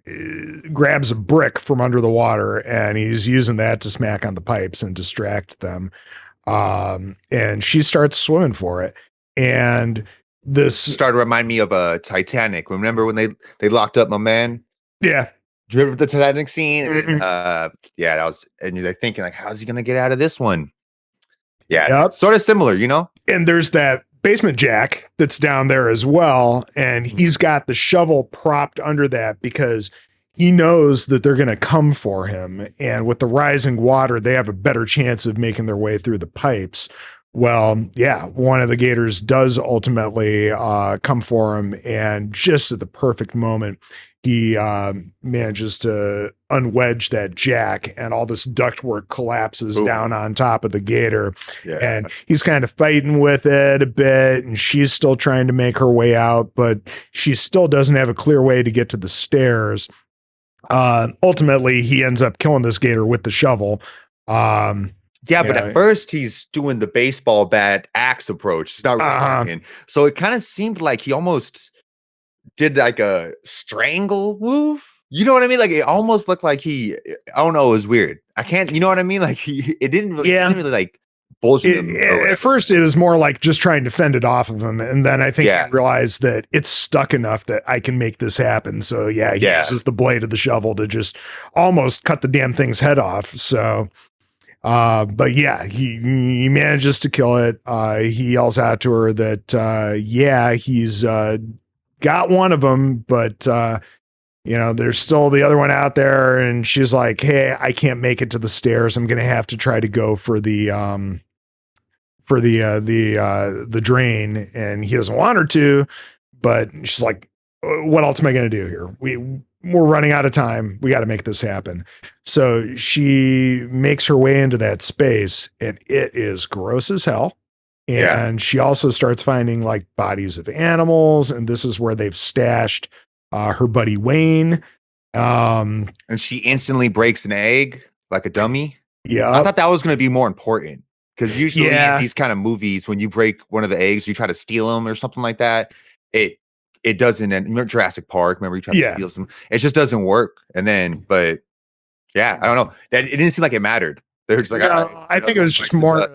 grabs a brick from under the water and he's using that to smack on the pipes and distract them. And she starts swimming for it. And this started to remind me of a Titanic. Remember when they locked up my man? Yeah. Do you remember the Titanic scene? Mhm. Yeah, that was, and you're like thinking like, how's he gonna get out of this one? Yeah, Yep. sort of similar, you know? And there's that basement jack that's down there as well. And he's got the shovel propped under that because he knows that they're going to come for him. And with the rising water, they have a better chance of making their way through the pipes. Well, yeah, one of the gators does ultimately come for him. And just at the perfect moment, he manages to unwedge that jack, and all this ductwork collapses down on top of the gator. Yeah. And he's kind of fighting with it a bit, and she's still trying to make her way out, but she still doesn't have a clear way to get to the stairs. Ultimately, he ends up killing this gator with the shovel. Yeah, but at first he's doing the baseball bat axe approach. It's not really working. So it kind of seemed like he almost did like a strangle move. You know what I mean? Like it almost looked like I don't know, it was weird. I can't, you know what I mean? Like it didn't really like bullshit him. At first it was more like just trying to fend it off of him. And then I think he realized that it's stuck enough that I can make this happen. So he uses the blade of the shovel to just almost cut the damn thing's head off. So but yeah, he manages to kill it. He yells out to her that he's got one of them, but there's still the other one out there. And she's like, hey, I can't make it to the stairs. I'm gonna have to try to go for the drain. And he doesn't want her to, but she's like, what else am I gonna do here? We're running out of time. We got to make this happen. So she makes her way into that space, and it is gross as hell. And she also starts finding like bodies of animals, and this is where they've stashed her buddy Wayne. And she instantly breaks an egg like a dummy. Yeah, I thought that was going to be more important, because usually in these kind of movies, when you break one of the eggs, you try to steal them or something like that. It doesn't. And Jurassic Park, remember you tried to steal some? It just doesn't work. And then, but yeah, I don't know. That it didn't seem like it mattered. They're just like, I think it was just more.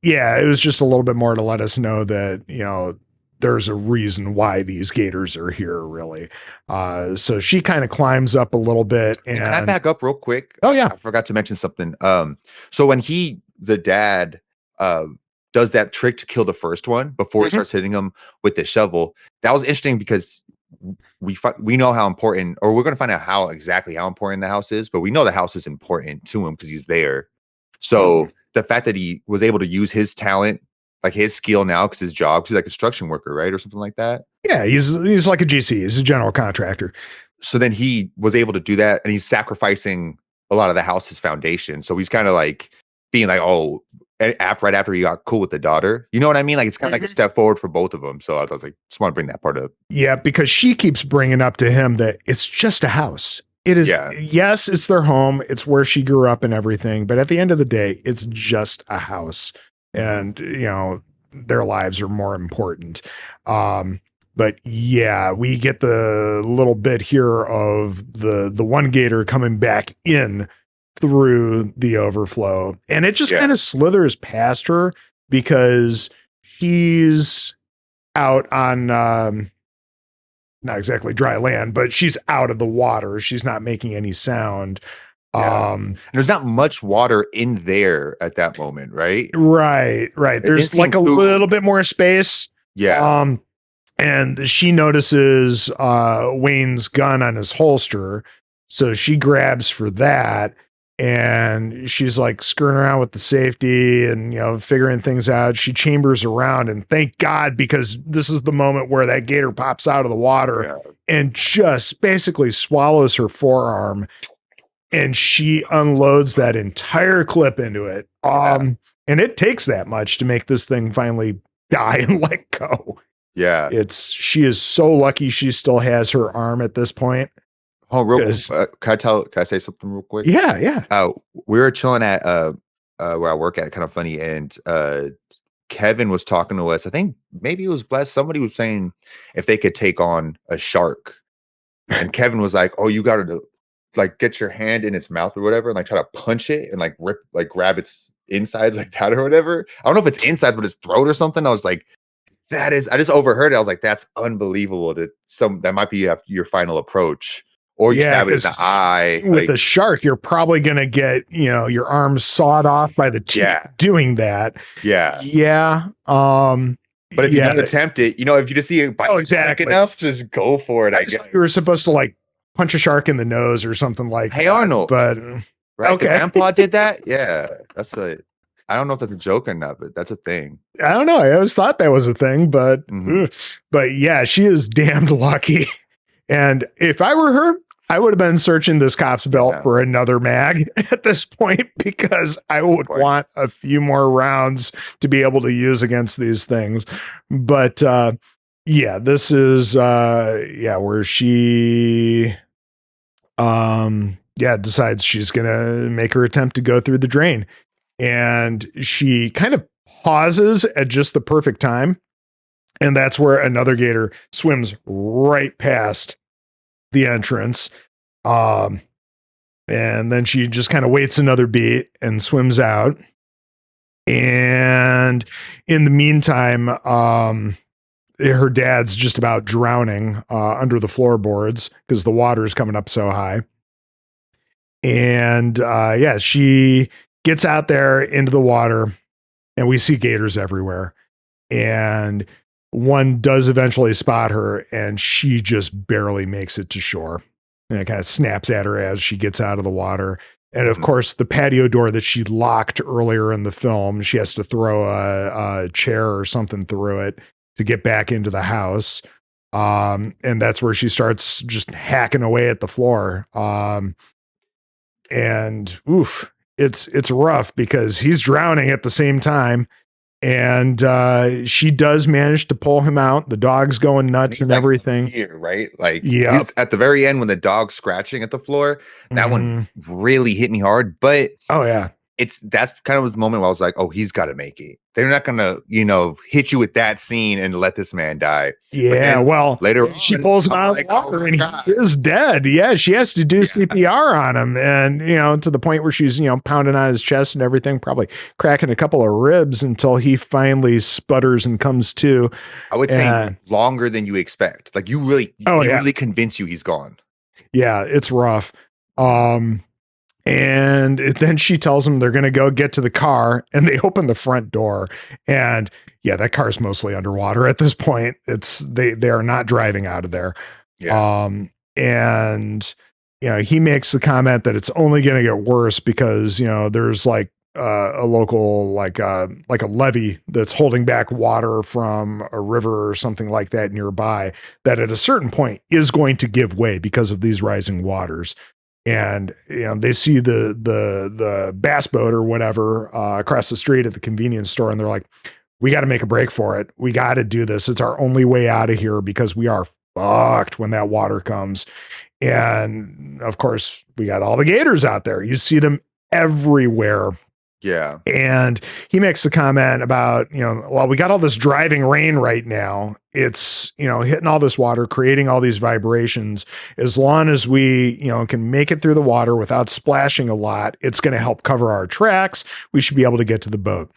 It was just a little bit more to let us know that there's a reason why these gators are here, really. So she kind of climbs up a little bit. And can I back up real quick? Oh yeah, I forgot to mention something. So when the dad does that trick to kill the first one before he starts hitting him with the shovel, that was interesting because we know how important, or we're going to find out exactly how important the house is, but we know the house is important to him because he's there. So the fact that he was able to use his talent, like his skill now, because his job, he's like a construction worker, right? Or something like that. Yeah, he's like a GC. He's a general contractor. So then he was able to do that, and he's sacrificing a lot of the house's foundation. So he's kind of like being like, oh, right after he got cool with the daughter, you know what I mean? Like it's kind of like a step forward for both of them. So I was like, just want to bring that part up. Yeah, because she keeps bringing up to him that it's just a house. It is, yes, it's their home. It's where she grew up and everything. But at the end of the day, it's just a house. And, their lives are more important. But yeah, we get the little bit here of the one gator coming back in through the overflow. And it just kind of slithers past her because she's out on not exactly dry land, but she's out of the water. She's not making any sound. And there's not much water in there at that moment, right? Right. There's like a little bit more space. Yeah. And she notices Wayne's gun on his holster. So she grabs for that. And she's like skirting around with the safety and, figuring things out. She chambers around, and thank God, because this is the moment where that gator pops out of the water and just basically swallows her forearm. And she unloads that entire clip into it. And it takes that much to make this thing finally die and let go. Yeah. She is so lucky she still has her arm at this point. Oh, can I say something real quick? Yeah. We were chilling at where I work at, kind of funny, and Kevin was talking to us. I think maybe it was Bless. Somebody was saying if they could take on a shark, and Kevin was like, "Oh, you got to like get your hand in its mouth or whatever, and like try to punch it and like rip, like grab its insides like that or whatever." I don't know if it's insides, but its throat or something. I was like, "That is." I just overheard it. I was like, "That's unbelievable." That might be your final approach, or you Yeah, stab it in because the eye. with Like, a shark, you're probably going to get, your arms sawed off by the teeth yeah, doing that. yeah. Yeah. But if you Yeah. don't attempt it, if you just see it bite quick Exactly. enough, just go for it. I just guess. thought you were supposed to like punch a shark in the nose or something like Hey that. Arnold, But right? The okay. grandpa did that. Yeah, I don't know if that's a joke or not, but that's a thing. I don't know. I always thought that was a thing, but Mhm. but yeah, she is damned lucky. And if I were her, I would have been searching this cop's belt Yeah. for another mag at this point, because I would want a few more rounds to be able to use against these things. But yeah, this is where she decides she's gonna make her attempt to go through the drain. And she kind of pauses at just the perfect time. And that's where another gator swims right past the entrance. And then she just kind of waits another beat and swims out. And in the meantime, her dad's just about drowning under the floorboards because the water is coming up so high. And she gets out there into the water, and we see gators everywhere. And one does eventually spot her, and she just barely makes it to shore. And it kind of snaps at her as she gets out of the water. And of course, the patio door that she locked earlier in the film, she has to throw a chair or something through it to get back into the house. And that's where she starts just hacking away at the floor. And oof, it's rough because he's drowning at the same time. And she does manage to pull him out. The dog's going nuts and everything. Here, right? Like, yeah. At the very end when the dog's scratching at the floor, that one really hit me hard. But oh yeah, that's kind of the moment where I was like, oh, he's got to make it. They're not gonna, hit you with that scene and let this man die. Yeah, well, later she pulls him out of the water and he is dead. Yeah, she has to do CPR on him, and to the point where she's pounding on his chest and everything, probably cracking a couple of ribs until he finally sputters and comes to. I would say longer than you expect. Like you really, really convince you he's gone. Yeah, it's rough. And then she tells them they're going to go get to the car, and they open the front door, and that car's mostly underwater at this point. They are not driving out of there. Yeah. And he makes the comment that it's only going to get worse because there's like a local like a levee that's holding back water from a river or something like that nearby, that at a certain point is going to give way because of these rising waters. And they see the bass boat or whatever across the street at the convenience store, and they're like, we got to make a break for it. We got to do this. It's our only way out of here because we are fucked when that water comes. And of course, we got all the gators out there. You see them everywhere. Yeah. And he makes the comment about, well, we got all this driving rain right now. It's, hitting all this water, creating all these vibrations. As long as we, can make it through the water without splashing a lot, it's going to help cover our tracks. We should be able to get to the boat.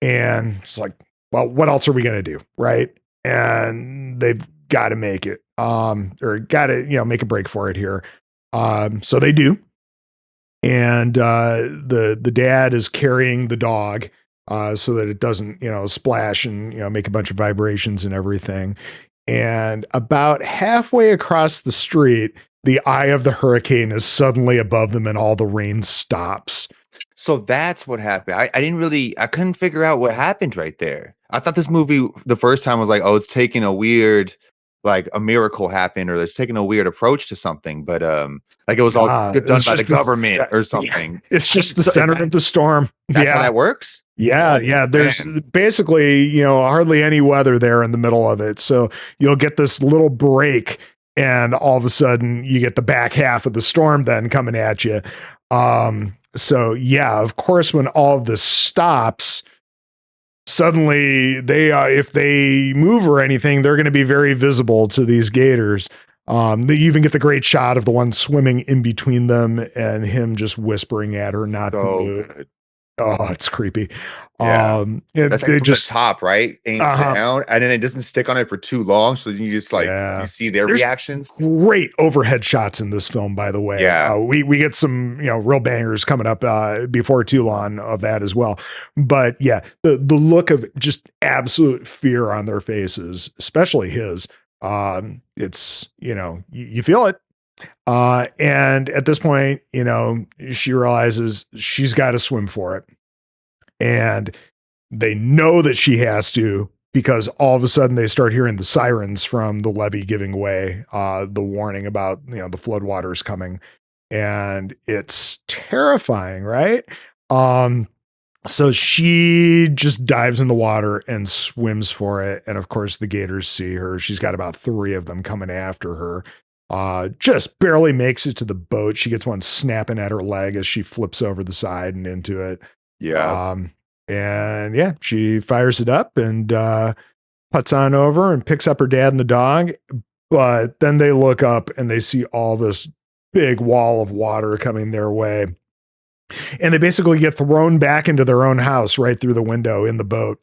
And it's like, well, what else are we going to do? Right. And they've got to make it, or got to, make a break for it here. So they do. And the dad is carrying the dog so that it doesn't splash and make a bunch of vibrations and everything. And about halfway across the street, the eye of the hurricane is suddenly above them, and all the rain stops. So that's what happened. I couldn't figure out what happened right there. I thought this movie the first time was like, oh, it's taking a weird, like a miracle happened, or it's taking a weird approach to something. But like it was all done by the government or something. Yeah, it's just the center of the storm. That's how that works? Yeah. There's basically, hardly any weather there in the middle of it. So you'll get this little break, and all of a sudden you get the back half of the storm then coming at you. So yeah, of course, when all of this stops, suddenly they if they move or anything, they're going to be very visible to these gators. They even get the great shot of the one swimming in between them and him just whispering at her not to So move. good. Oh, it's creepy. Yeah. That's like They from the just top, right? Aimed down, and then it doesn't stick on it for too long. So you just like you yeah. see their There's reactions. great overhead shots in this film, by the way. Yeah. We get some real bangers coming up before too long of that as well. But yeah, the look of just absolute fear on their faces, especially his. It's you feel it. And at this point, she realizes she's got to swim for it. And they know that she has to because all of a sudden they start hearing the sirens from the levee giving way, the warning about, the floodwaters coming. And it's terrifying, right? So she just dives in the water and swims for it. And of course, the gators see her. She's got about 3 of them coming after her. Just barely makes it to the boat. She gets one snapping at her leg as she flips over the side and into it. Yeah. And yeah, she fires it up and puts on over and picks up her dad and the dog. But then they look up and they see all this big wall of water coming their way. And they basically get thrown back into their own house right through the window in the boat.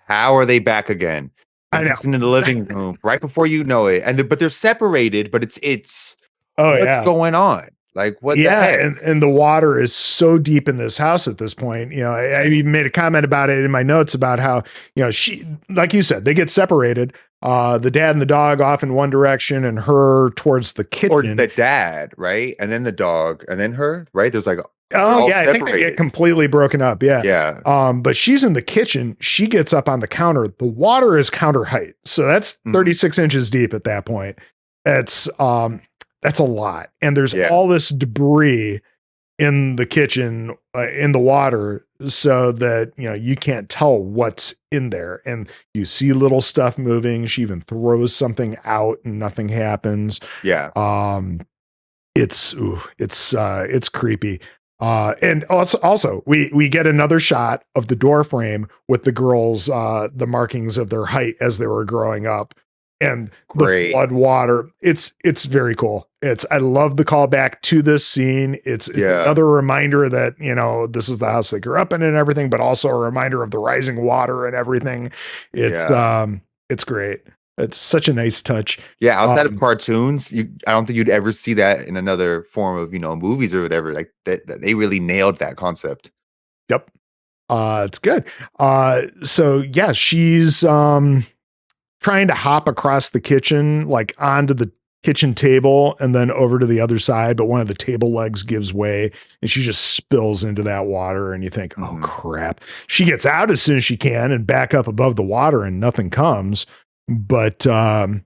How are they back again? I know. Just in the living room right before you know it, but they're separated. But it's Oh what's yeah. going on? Like what the Yeah, heck? and the water is so deep in this house at this point. I even made a comment about it in my notes about how, she, like you said, they get separated. The dad and the dog off in one direction and her towards the kitchen. Or the dad, right? And then the dog, and then her, right? There's like oh yeah, I think they get completely broken up. Yeah. Yeah. But she's in the kitchen. She gets up on the counter. The water is counter height. So that's 36 inches deep at that point. That's a lot. And there's all this debris in the kitchen, in the water, so that, you can't tell what's in there. And you see little stuff moving. She even throws something out and nothing happens. Yeah. It's creepy. And also we get another shot of the door frame with the girls, the markings of their height as they were growing up. And the flood water, it's very cool. I love the callback to this scene. It's another reminder that, this is the house they grew up in and everything, but also a reminder of the rising water and everything. It's great. It's such a nice touch. Yeah, outside of cartoons, I don't think you'd ever see that in another form of, movies or whatever. Like that they really nailed that concept. Yep. It's good. So yeah, she's trying to hop across the kitchen, like onto the kitchen table and then over to the other side, but one of the table legs gives way and she just spills into that water. And you think, oh crap. She gets out as soon as she can and back up above the water and nothing comes. But at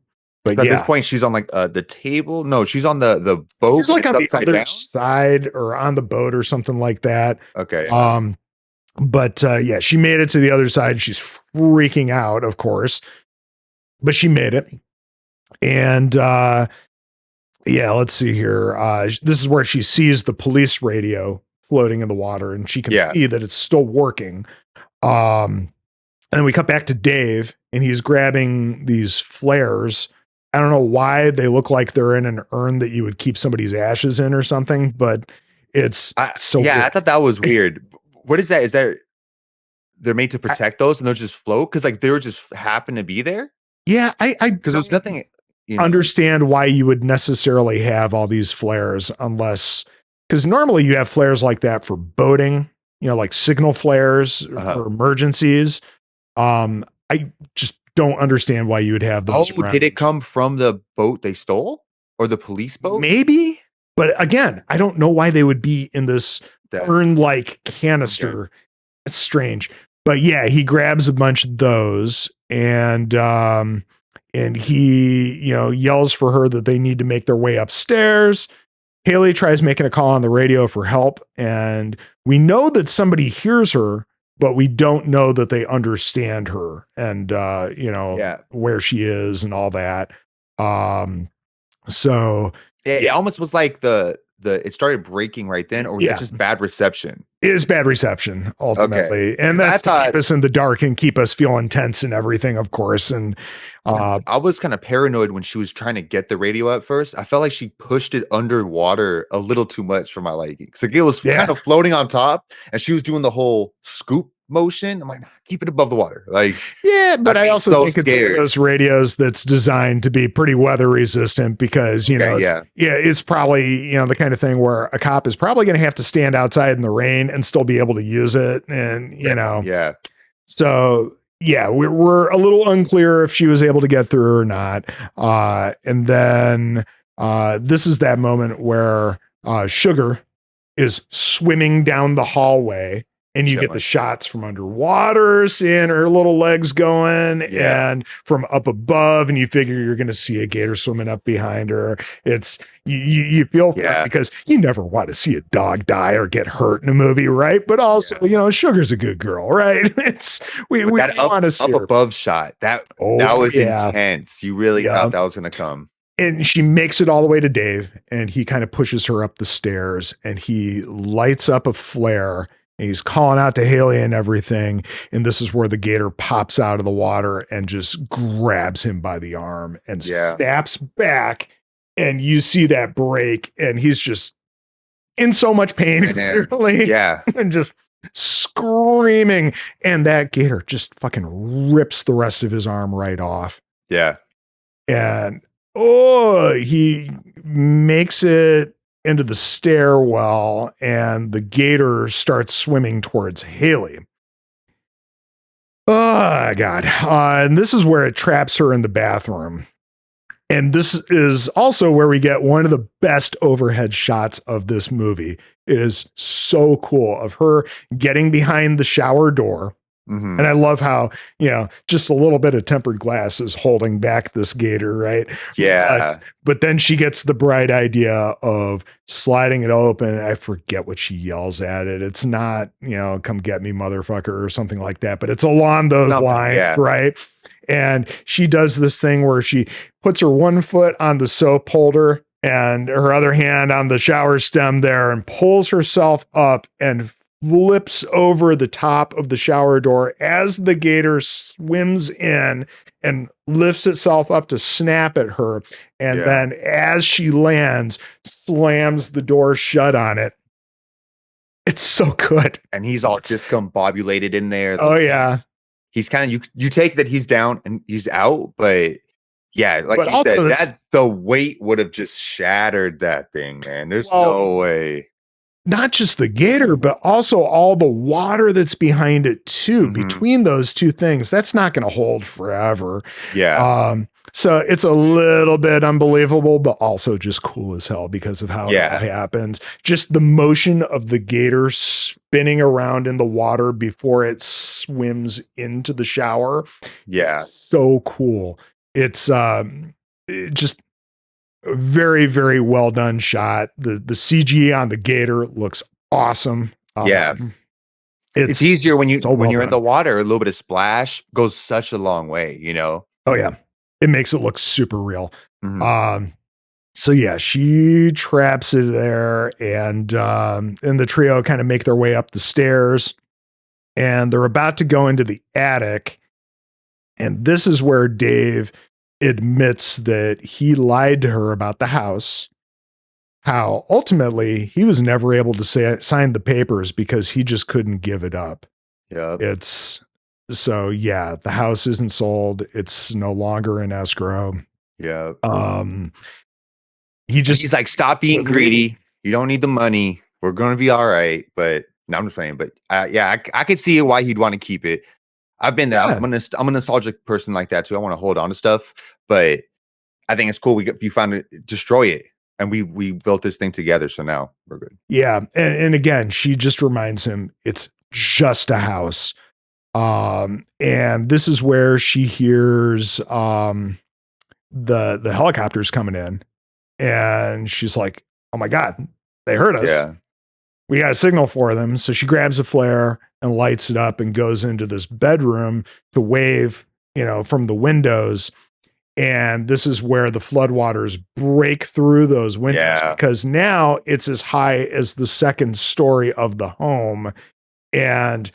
this point, she's on like the table. No, she's on the boat. She's like on the other side or on the boat or something like that. Okay. But yeah, she made it to the other side. She's freaking out, of course. But she made it. And yeah, let's see here. This is where she sees the police radio floating in the water and she can see that it's still working. And then we cut back to Dave and he's grabbing these flares. I don't know why they look like they're in an urn that you would keep somebody's ashes in or something, but it's so weird. I thought that was weird. What is that? Is that they're made to protect those and they'll just float? Because like they were just happen to be there? Yeah, because there's nothing. Understand why you would necessarily have all these flares unless, because normally you have flares like that for boating, like signal flares for emergencies. I just don't understand why you would have those. Oh, did it come from the boat they stole or the police boat? Maybe, but again, I don't know why they would be in this urn-like canister. Okay. It's strange, but yeah, he grabs a bunch of those and he, yells for her that they need to make their way upstairs. Haley tries making a call on the radio for help. And we know that somebody hears her, but we don't know that they understand her and, where she is and all that. So it almost was like the it started breaking right then, or was it Yeah. just bad reception? It is bad reception ultimately. And 'Cause I that's to keep thought us in the dark and keep us feeling tense and everything, of course. And I was kind of paranoid when she was trying to get the radio at first. I felt like she pushed it underwater a little too much for my liking. So it was Yeah. kind of floating on top, and she was doing the whole scoop motion. I'm like, nah, keep it above the water. Like, Yeah, but I'd I be also so think it's one of scared. those radios that's designed to be pretty weather resistant because, Okay, yeah. it's probably, the kind of thing where a cop is probably going to have to stand outside in the rain and still be able to use it. And, Yeah. so yeah, we're a little unclear if she was able to get through or not. And then this is that moment where Sugar is swimming down the hallway and you get the shots from underwater, seeing her little legs going, and from up above, and you figure you're going to see a gator swimming up behind her. It's you feel for it because you never want to see a dog die or get hurt in a movie, right? But also, Sugar's a good girl, right? We that want to see up her. above shot that was intense. You really thought that was going to come. And she makes it all the way to Dave, and he kind of pushes her up the stairs, and he lights up a flare, and he's calling out to Haley and everything. And this is where the gator pops out of the water and just grabs him by the arm and snaps back. And you see that break, and he's just in so much pain, clearly, and just screaming. And that gator just fucking rips the rest of his arm right off. Yeah. And he makes it into the stairwell, and the gator starts swimming towards Haley. Oh, God. And this is where it traps her in the bathroom. And this is also where we get one of the best overhead shots of this movie. It is so cool of her getting behind the shower door. Mm-hmm. And I love how, just a little bit of tempered glass is holding back this gator, right? Yeah. But then she gets the bright idea of sliding it open. I forget what she yells at it. It's not, come get me, motherfucker, or something like that, but it's along those lines, right? And she does this thing where she puts her one foot on the soap holder and her other hand on the shower stem there and pulls herself up and flips over the top of the shower door as the gator swims in and lifts itself up to snap at her. And then as she lands, slams the door shut on it. It's so good. And he's all discombobulated in there. Oh, yeah. He's kind of, you take that he's down and he's out, but like but you said, that the weight would have just shattered that thing, man. There's no way. Not just the gator, but also all the water that's behind it too. Mm-hmm. Between those two things, that's not going to hold forever. Yeah. So it's a little bit unbelievable, but also just cool as hell because of how it all happens. Just the motion of the gator spinning around in the water before it swims into the shower. Yeah. So cool. It's just a very, very well done shot. The CG on the gator looks awesome. It's easier when you're in the water. A little bit of splash goes such a long way, Oh yeah, it makes it look super real. Mm-hmm. So yeah, she traps it there, and the trio kind of make their way up the stairs, and they're about to go into the attic, and this is where Dave admits that he lied to her about the house, how ultimately he was never able to sign the papers because he just couldn't give it up. Yeah. The house isn't sold. It's no longer in escrow. Yeah. He's like, stop being greedy. You don't need the money. We're going to be all right. But no, I'm just playing. But I could see why he'd want to keep it. I've been there. I'm a nostalgic person like that too. I want to hold on to stuff, but I think it's cool. You found it, destroy it, and we built this thing together. So now we're good. Yeah, and again, she just reminds him it's just a house. And this is where she hears the helicopters coming in, and she's like, "Oh my God, they heard us! Yeah, we got a signal for them." So she grabs a flare and lights it up and goes into this bedroom to wave, from the windows. And this is where the floodwaters break through those windows because now it's as high as the second story of the home. And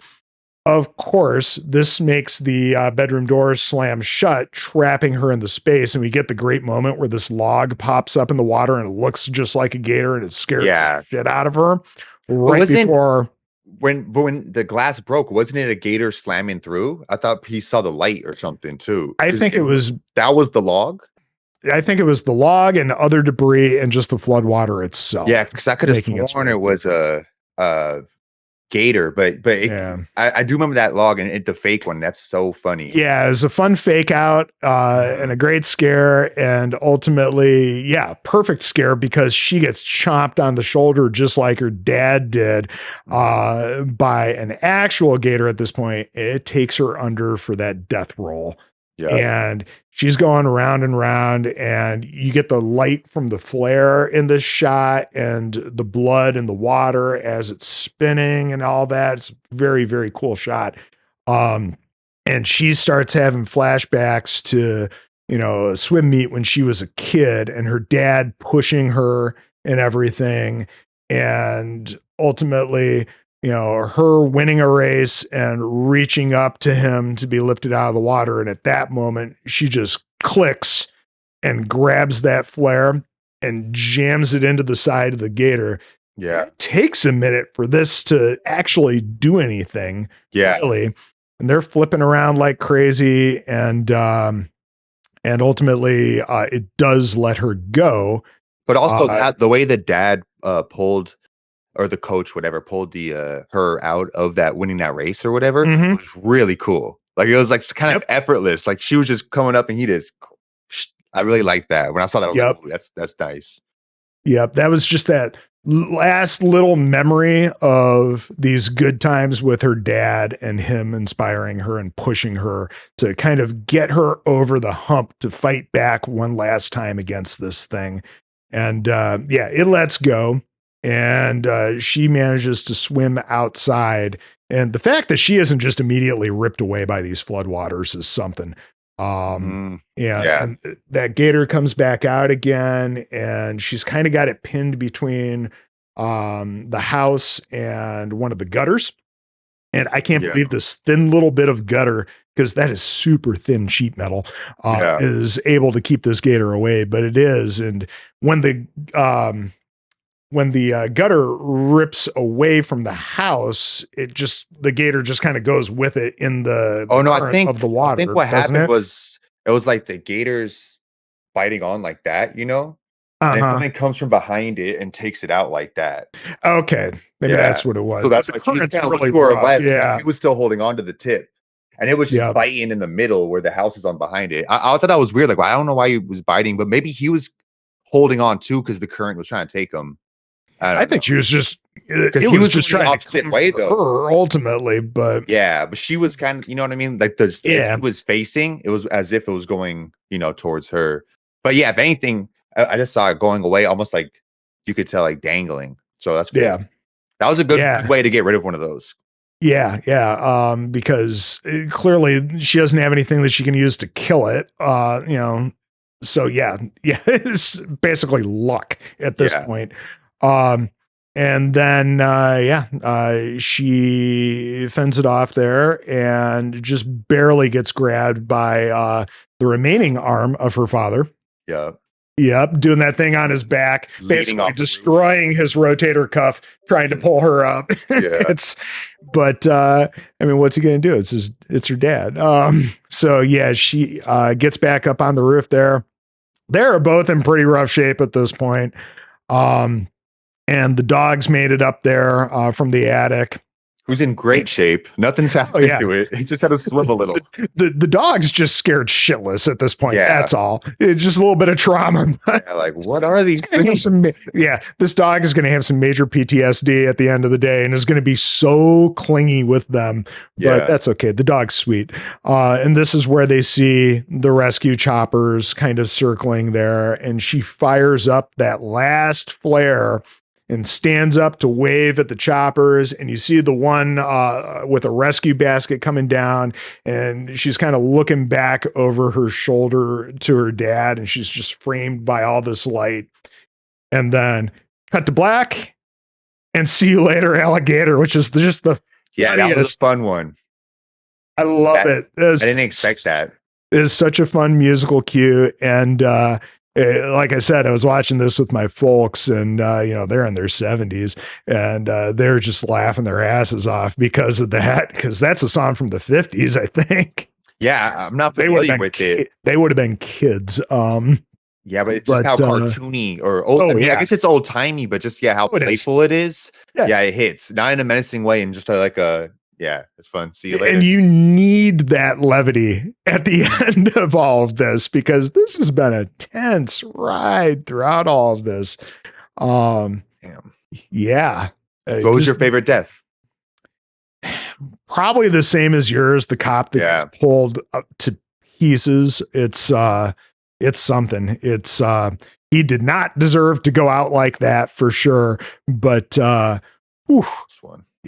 of course, this makes the bedroom doors slam shut, trapping her in the space. And we get the great moment where this log pops up in the water and it looks just like a gator and it scares the shit out of her. Right before. When the glass broke, wasn't it a gator slamming through? I thought he saw the light or something too. I think it was that was the log. I think it was the log and other debris and just the floodwater itself. Yeah, because I could have sworn it was a gator, but I do remember that log and the fake one. That's so funny. Yeah, it was a fun fake out and a great scare, and ultimately, perfect scare because she gets chomped on the shoulder just like her dad did by an actual gator at this point. It takes her under for that death roll. Yeah. And she's going around and round, and you get the light from the flare in this shot and the blood in the water as it's spinning and all that. It's a very, very cool shot. And she starts having flashbacks to, a swim meet when she was a kid and her dad pushing her and everything. And ultimately, her winning a race and reaching up to him to be lifted out of the water. And at that moment, she just clicks and grabs that flare and jams it into the side of the gator. Yeah. It takes a minute for this to actually do anything. Yeah. Really. And they're flipping around like crazy. And ultimately, it does let her go. But also the way the dad pulled, or the coach, whatever, pulled her out of that, winning that race or whatever, was really cool. Like it was like kind of effortless. Like she was just coming up and he just, I really liked that. When I saw that, I was like, oh, that's nice. Yep. That was just that last little memory of these good times with her dad and him inspiring her and pushing her to kind of get her over the hump to fight back one last time against this thing. And it lets go. And she manages to swim outside. And the fact that she isn't just immediately ripped away by these floodwaters is something. And that gator comes back out again, and she's kind of got it pinned between the house and one of the gutters. And I can't believe this thin little bit of gutter, because that is super thin sheet metal, is able to keep this gator away, but it is. And when the gutter rips away from the house, the gator just kind of goes with it in the current of the water. I think what happened was it was like the gator's biting on like that, and something comes from behind it and takes it out like that. Okay, maybe that's what it was. So that's like really rough. Yeah, it was still holding on to the tip, and it was just biting in the middle where the house is on behind it. I thought that was weird. Like, well, I don't know why he was biting, but maybe he was holding on too because the current was trying to take him. I think she was just because he was just trying opposite way though. Her ultimately, but but she was kind of, you know what I mean? Like it was facing, it was as if it was going, towards her. But yeah, if anything, I just saw it going away, almost like you could tell, like dangling. So that's good. Yeah, that was a good way to get rid of one of those. Yeah. Because clearly she doesn't have anything that she can use to kill it. So it's basically luck at this point. And then, she fends it off there and just barely gets grabbed by, the remaining arm of her father. Yeah. Yep. Doing that thing on his back, basically destroying his rotator cuff, trying to pull her up. Yeah. What's he going to do? It's her dad. She, gets back up on the roof there. They're both in pretty rough shape at this point. And the dogs made it up there from the attic. Who's in great shape. Nothing's happened to it. He just had to swim a little. The dog's just scared shitless at this point. Yeah. That's all. It's just a little bit of trauma. Like, what are these things? This dog is going to have some major PTSD at the end of the day and is going to be so clingy with them. But that's okay. The dog's sweet. And this is where they see the rescue choppers kind of circling there. And she fires up that last flare. and stands up to wave at the choppers. And you see the one with a rescue basket coming down, and she's kind of looking back over her shoulder to her dad, and she's just framed by all this light. And then cut to black and see you later, alligator, which is just the that was a fun one. I love it. I didn't expect that. It's such a fun musical cue. And like I said, I was watching this with my folks, and they're in their 70s, and they're just laughing their asses off because of that, because that's a song from the 50s, I think. Yeah, I'm not familiar with it. They would have been kids. Yeah, but it's just how cartoony or old. I guess it's old timey, but just how playful it is. Yeah, it hits not in a menacing way, and just like a it's fun. See you later. And you need that levity at the end of all of this, because this has been a tense ride throughout all of this. Yeah. What was your favorite death? Probably the same as yours. The cop that got pulled up to pieces. It's something. It's he did not deserve to go out like that for sure. But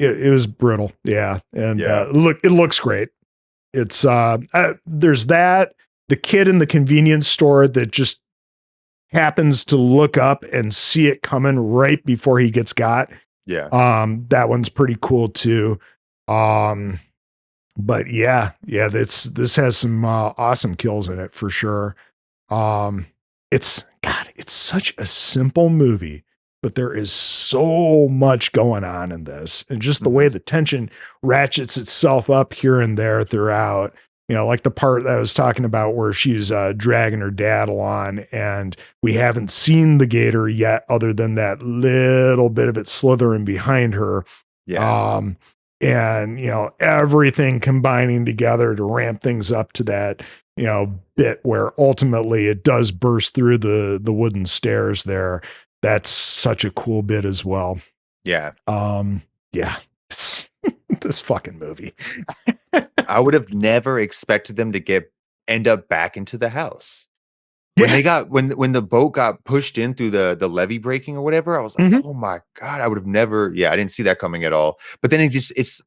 it was brutal. Yeah. And it looks great. It's there's that, the kid in the convenience store that just happens to look up and see it coming right before he gets got. Yeah. That one's pretty cool too. But this has some awesome kills in it for sure. It's such a simple movie, but there is so much going on in this, and just the way the tension ratchets itself up here and there throughout, like the part that I was talking about where she's dragging her dad along, and we haven't seen the gator yet other than that little bit of it slithering behind her. Yeah. And everything combining together to ramp things up to that bit where ultimately it does burst through the wooden stairs there. That's such a cool bit as well. Yeah. This fucking movie. I would have never expected them to end up back into the house. When they got when the boat got pushed in through the levee breaking or whatever, I was like, oh my God, I would have never, I didn't see that coming at all. But then it's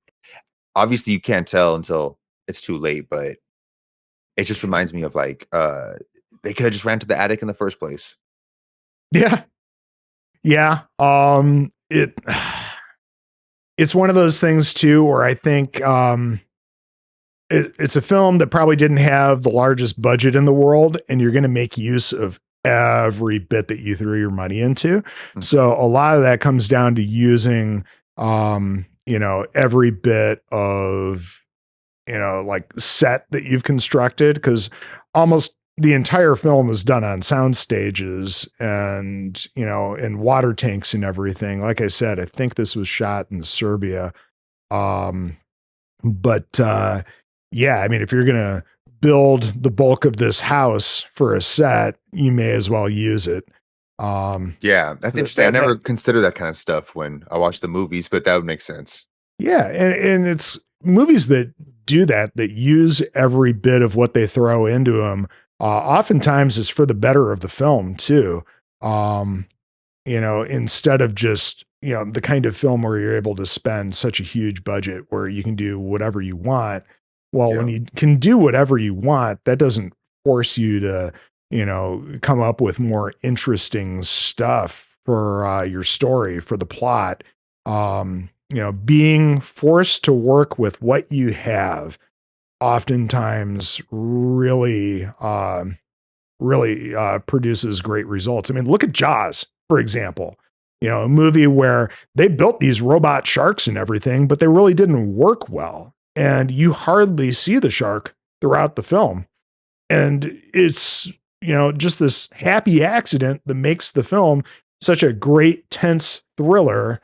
obviously you can't tell until it's too late, but it just reminds me of like they could have just ran to the attic in the first place. Yeah. Yeah. It's one of those things too, where I think it's a film that probably didn't have the largest budget in the world, and you're going to make use of every bit that you threw your money into. Mm-hmm. So a lot of that comes down to using, every bit of, like set that you've constructed, because almost the entire film is done on sound stages and, in water tanks and everything. Like I said, I think this was shot in Serbia. If you're going to build the bulk of this house for a set, you may as well use it. That's interesting. I never consider that kind of stuff when I watch the movies, but that would make sense. Yeah. And it's movies that do that use every bit of what they throw into them. Oftentimes it's for the better of the film too. Instead of just, the kind of film where you're able to spend such a huge budget where you can do whatever you want. Well, when you can do whatever you want, that doesn't force you to, come up with more interesting stuff for your story, for the plot. Being forced to work with what you have oftentimes really produces great results. I mean, look at Jaws, for example. A movie where they built these robot sharks and everything, but they really didn't work well. And you hardly see the shark throughout the film. And it's, just this happy accident that makes the film such a great, tense thriller.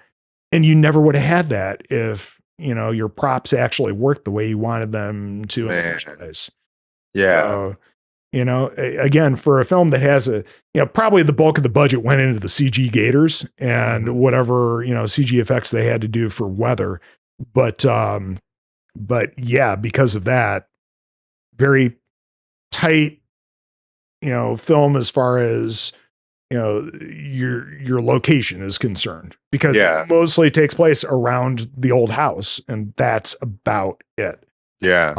And you never would have had that if, your props actually worked the way you wanted them to in the first place. Yeah. So, again, for a film that has probably the bulk of the budget went into the CG gators and whatever, CG effects they had to do for weather. But yeah, because of that, very tight, film as far as your location is concerned, because Yeah. mostly takes place around the old house, and that's about it. Yeah.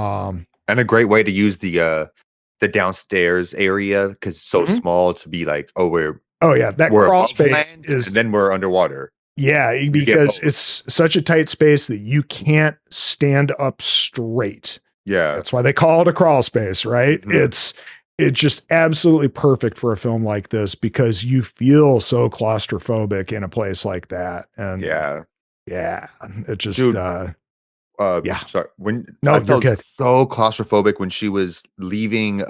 And a great way to use the downstairs area, because it's so Mhm. small, to be like, oh, we're That we're crawl above space land is, and then we're underwater. You get because both. it's such a tight space that you can't stand up straight. Yeah. That's why they call it a crawl space, right? Mhm. It's just absolutely perfect for a film like this, because you feel so claustrophobic in a place like that. And Yeah. yeah, it just Dude, yeah. sorry. When I No, you're felt good. so claustrophobic when she was leaving,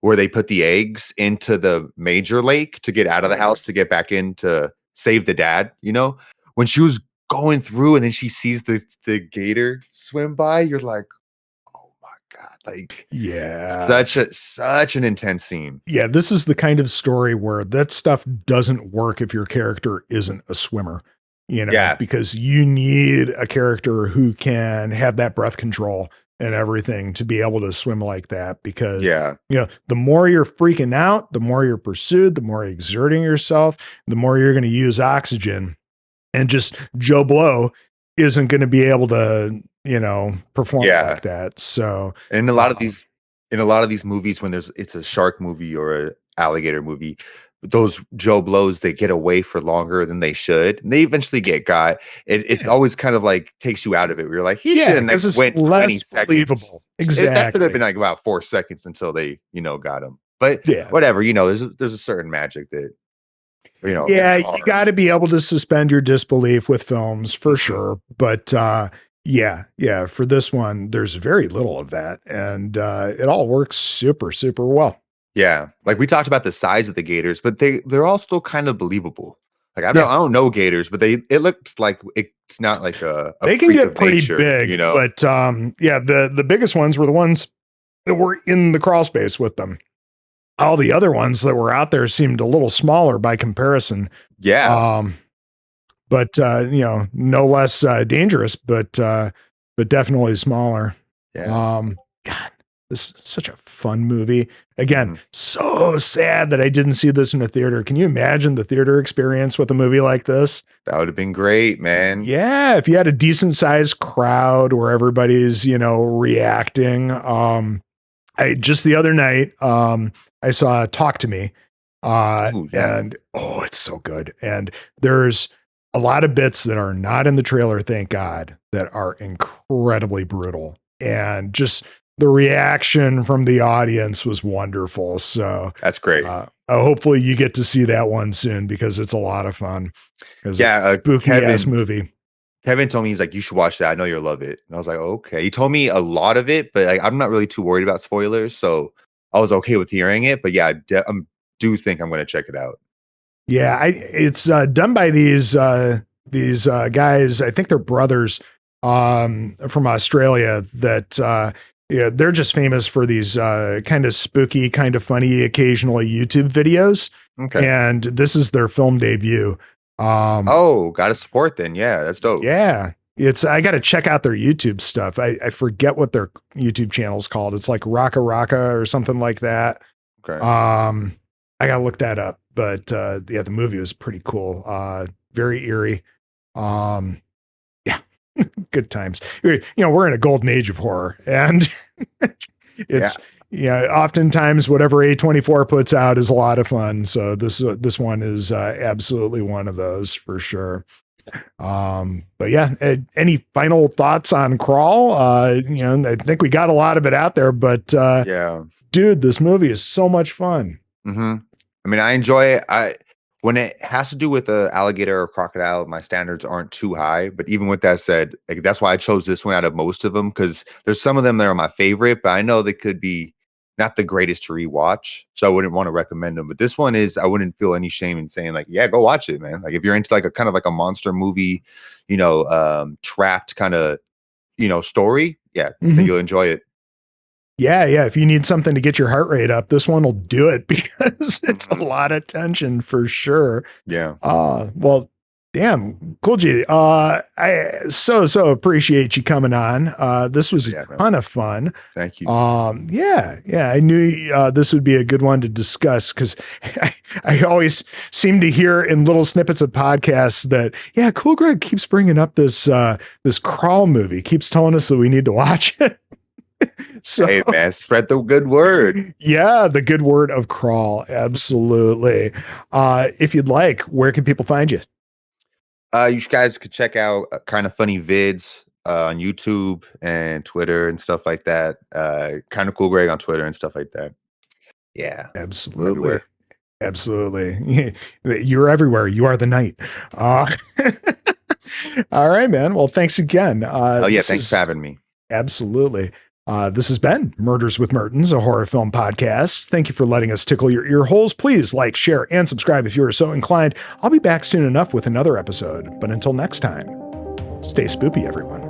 where they put the eggs into the major lake to get out of the house to get back in to save the dad, when she was going through and then she sees the gator swim by, you're like, oh my God, like Yeah. such an intense scene. Yeah, this is the kind of story where that stuff doesn't work if your character isn't a swimmer, Yeah. because you need a character who can have that breath control and everything to be able to swim like that. Because, Yeah. the more you're freaking out, the more you're pursued, the more you're exerting yourself, the more you're going to use oxygen. And just Joe Blow isn't going to be able to, perform Yeah. like that. So, And um, in a lot of these movies, when it's a shark movie or a alligator movie, those Joe Blows, they get away for longer than they should. And they eventually get got. It's yeah. always kind of like takes you out of it. Where you're like, he should Yeah, have because like it's went 20 less seconds. believable. That should have been Exactly. like about 4 seconds until they, got him. But Yeah. whatever, there's a certain magic that, in Yeah, you horror. got to be able to suspend your disbelief with films for Mhm. sure. But yeah, for this one, there's very little of that. And it all works super, super well. Yeah, like we talked about the size of the gators, but they're all still kind of believable. Like Yeah, I don't know gators, but it looked like it's not like a they can freak get of pretty nature, big. But yeah, the biggest ones were the ones that were in the crawl space with them. All the other ones that were out there seemed a little smaller by comparison. Yeah, Um, but no less dangerous, but definitely smaller. yeah. God, this is such a fun movie. Again, Mhm. so sad that I didn't see this in a theater. Can you imagine the theater experience with a movie like this? That would have been great, man. Yeah, if you had a decent sized crowd where everybody's, reacting. I just the other night, I saw Talk to Me, Ooh, yeah, and it's so good. And there's a lot of bits that are not in the trailer, thank God, that are incredibly brutal, and just the reaction from the audience was wonderful. So, that's great. hopefully, you get to see that one soon, because it's a lot of fun. It's a Yeah, spooky ass movie. Kevin told me, he's like, you should watch that. I know you'll love it. And I was like, okay. He told me a lot of it, but like, I'm not really too worried about spoilers, so I was okay with hearing it. But yeah, I do think I'm going to check it out. Yeah, it's done by these guys. I think they're brothers from Australia. That they're just famous for these kind of spooky, kind of funny, occasionally YouTube videos. Okay. And this is their film debut. Oh, got to support then. Yeah, that's dope. Yeah, I got to check out their YouTube stuff. I forget what their YouTube channel's called. It's like Raka Raka or something like that. Okay. I gotta look that up, but yeah, the movie was pretty cool. Very eerie. Um, yeah, good times. We're in a golden age of horror, and Yeah. it's oftentimes whatever A24 puts out is a lot of fun. So this one is absolutely one of those for sure. But yeah, any final thoughts on Crawl? I think we got a lot of it out there, but Yeah. dude, this movie is so much fun. Hmm. I mean, I enjoy it. When it has to do with a alligator or crocodile, my standards aren't too high. But even with that said, like, that's why I chose this one out of most of them, because there's some of them that are my favorite, but I know they could be not the greatest to rewatch, so I wouldn't want to recommend them. But this one is, I wouldn't feel any shame in saying like, yeah, go watch it, man. Like if you're into like a kind of like a monster movie, trapped kind of story, yeah, I think Mhm. you'll enjoy it. Yeah, yeah. If you need something to get your heart rate up, this one will do it because it's a Mhm. lot of tension for sure. Yeah. Well, Damn, cool, G. I so appreciate you coming on. This was a ton of fun. Thank you. Yeah, I knew this would be a good one to discuss because I always seem to hear in little snippets of podcasts that, yeah, Cool Greg keeps bringing up this Crawl movie, keeps telling us that we need to watch it. So, hey man, spread the good word. Yeah, the good word of Crawl. Absolutely. If you'd like, where can people find you? You guys could check out Kind of Funny Vids on YouTube and Twitter and stuff like that. Kind of Cool Greg on Twitter and stuff like that. Yeah, absolutely. Absolutely. You're everywhere. You are the night. All right, man. Well, thanks again. Thanks for having me. Absolutely. This has been Murders with Mertens, a horror film podcast. Thank you for letting us tickle your ear holes. Please like, share, and subscribe if you are so inclined. I'll be back soon enough with another episode. But until next time, stay spoopy, everyone.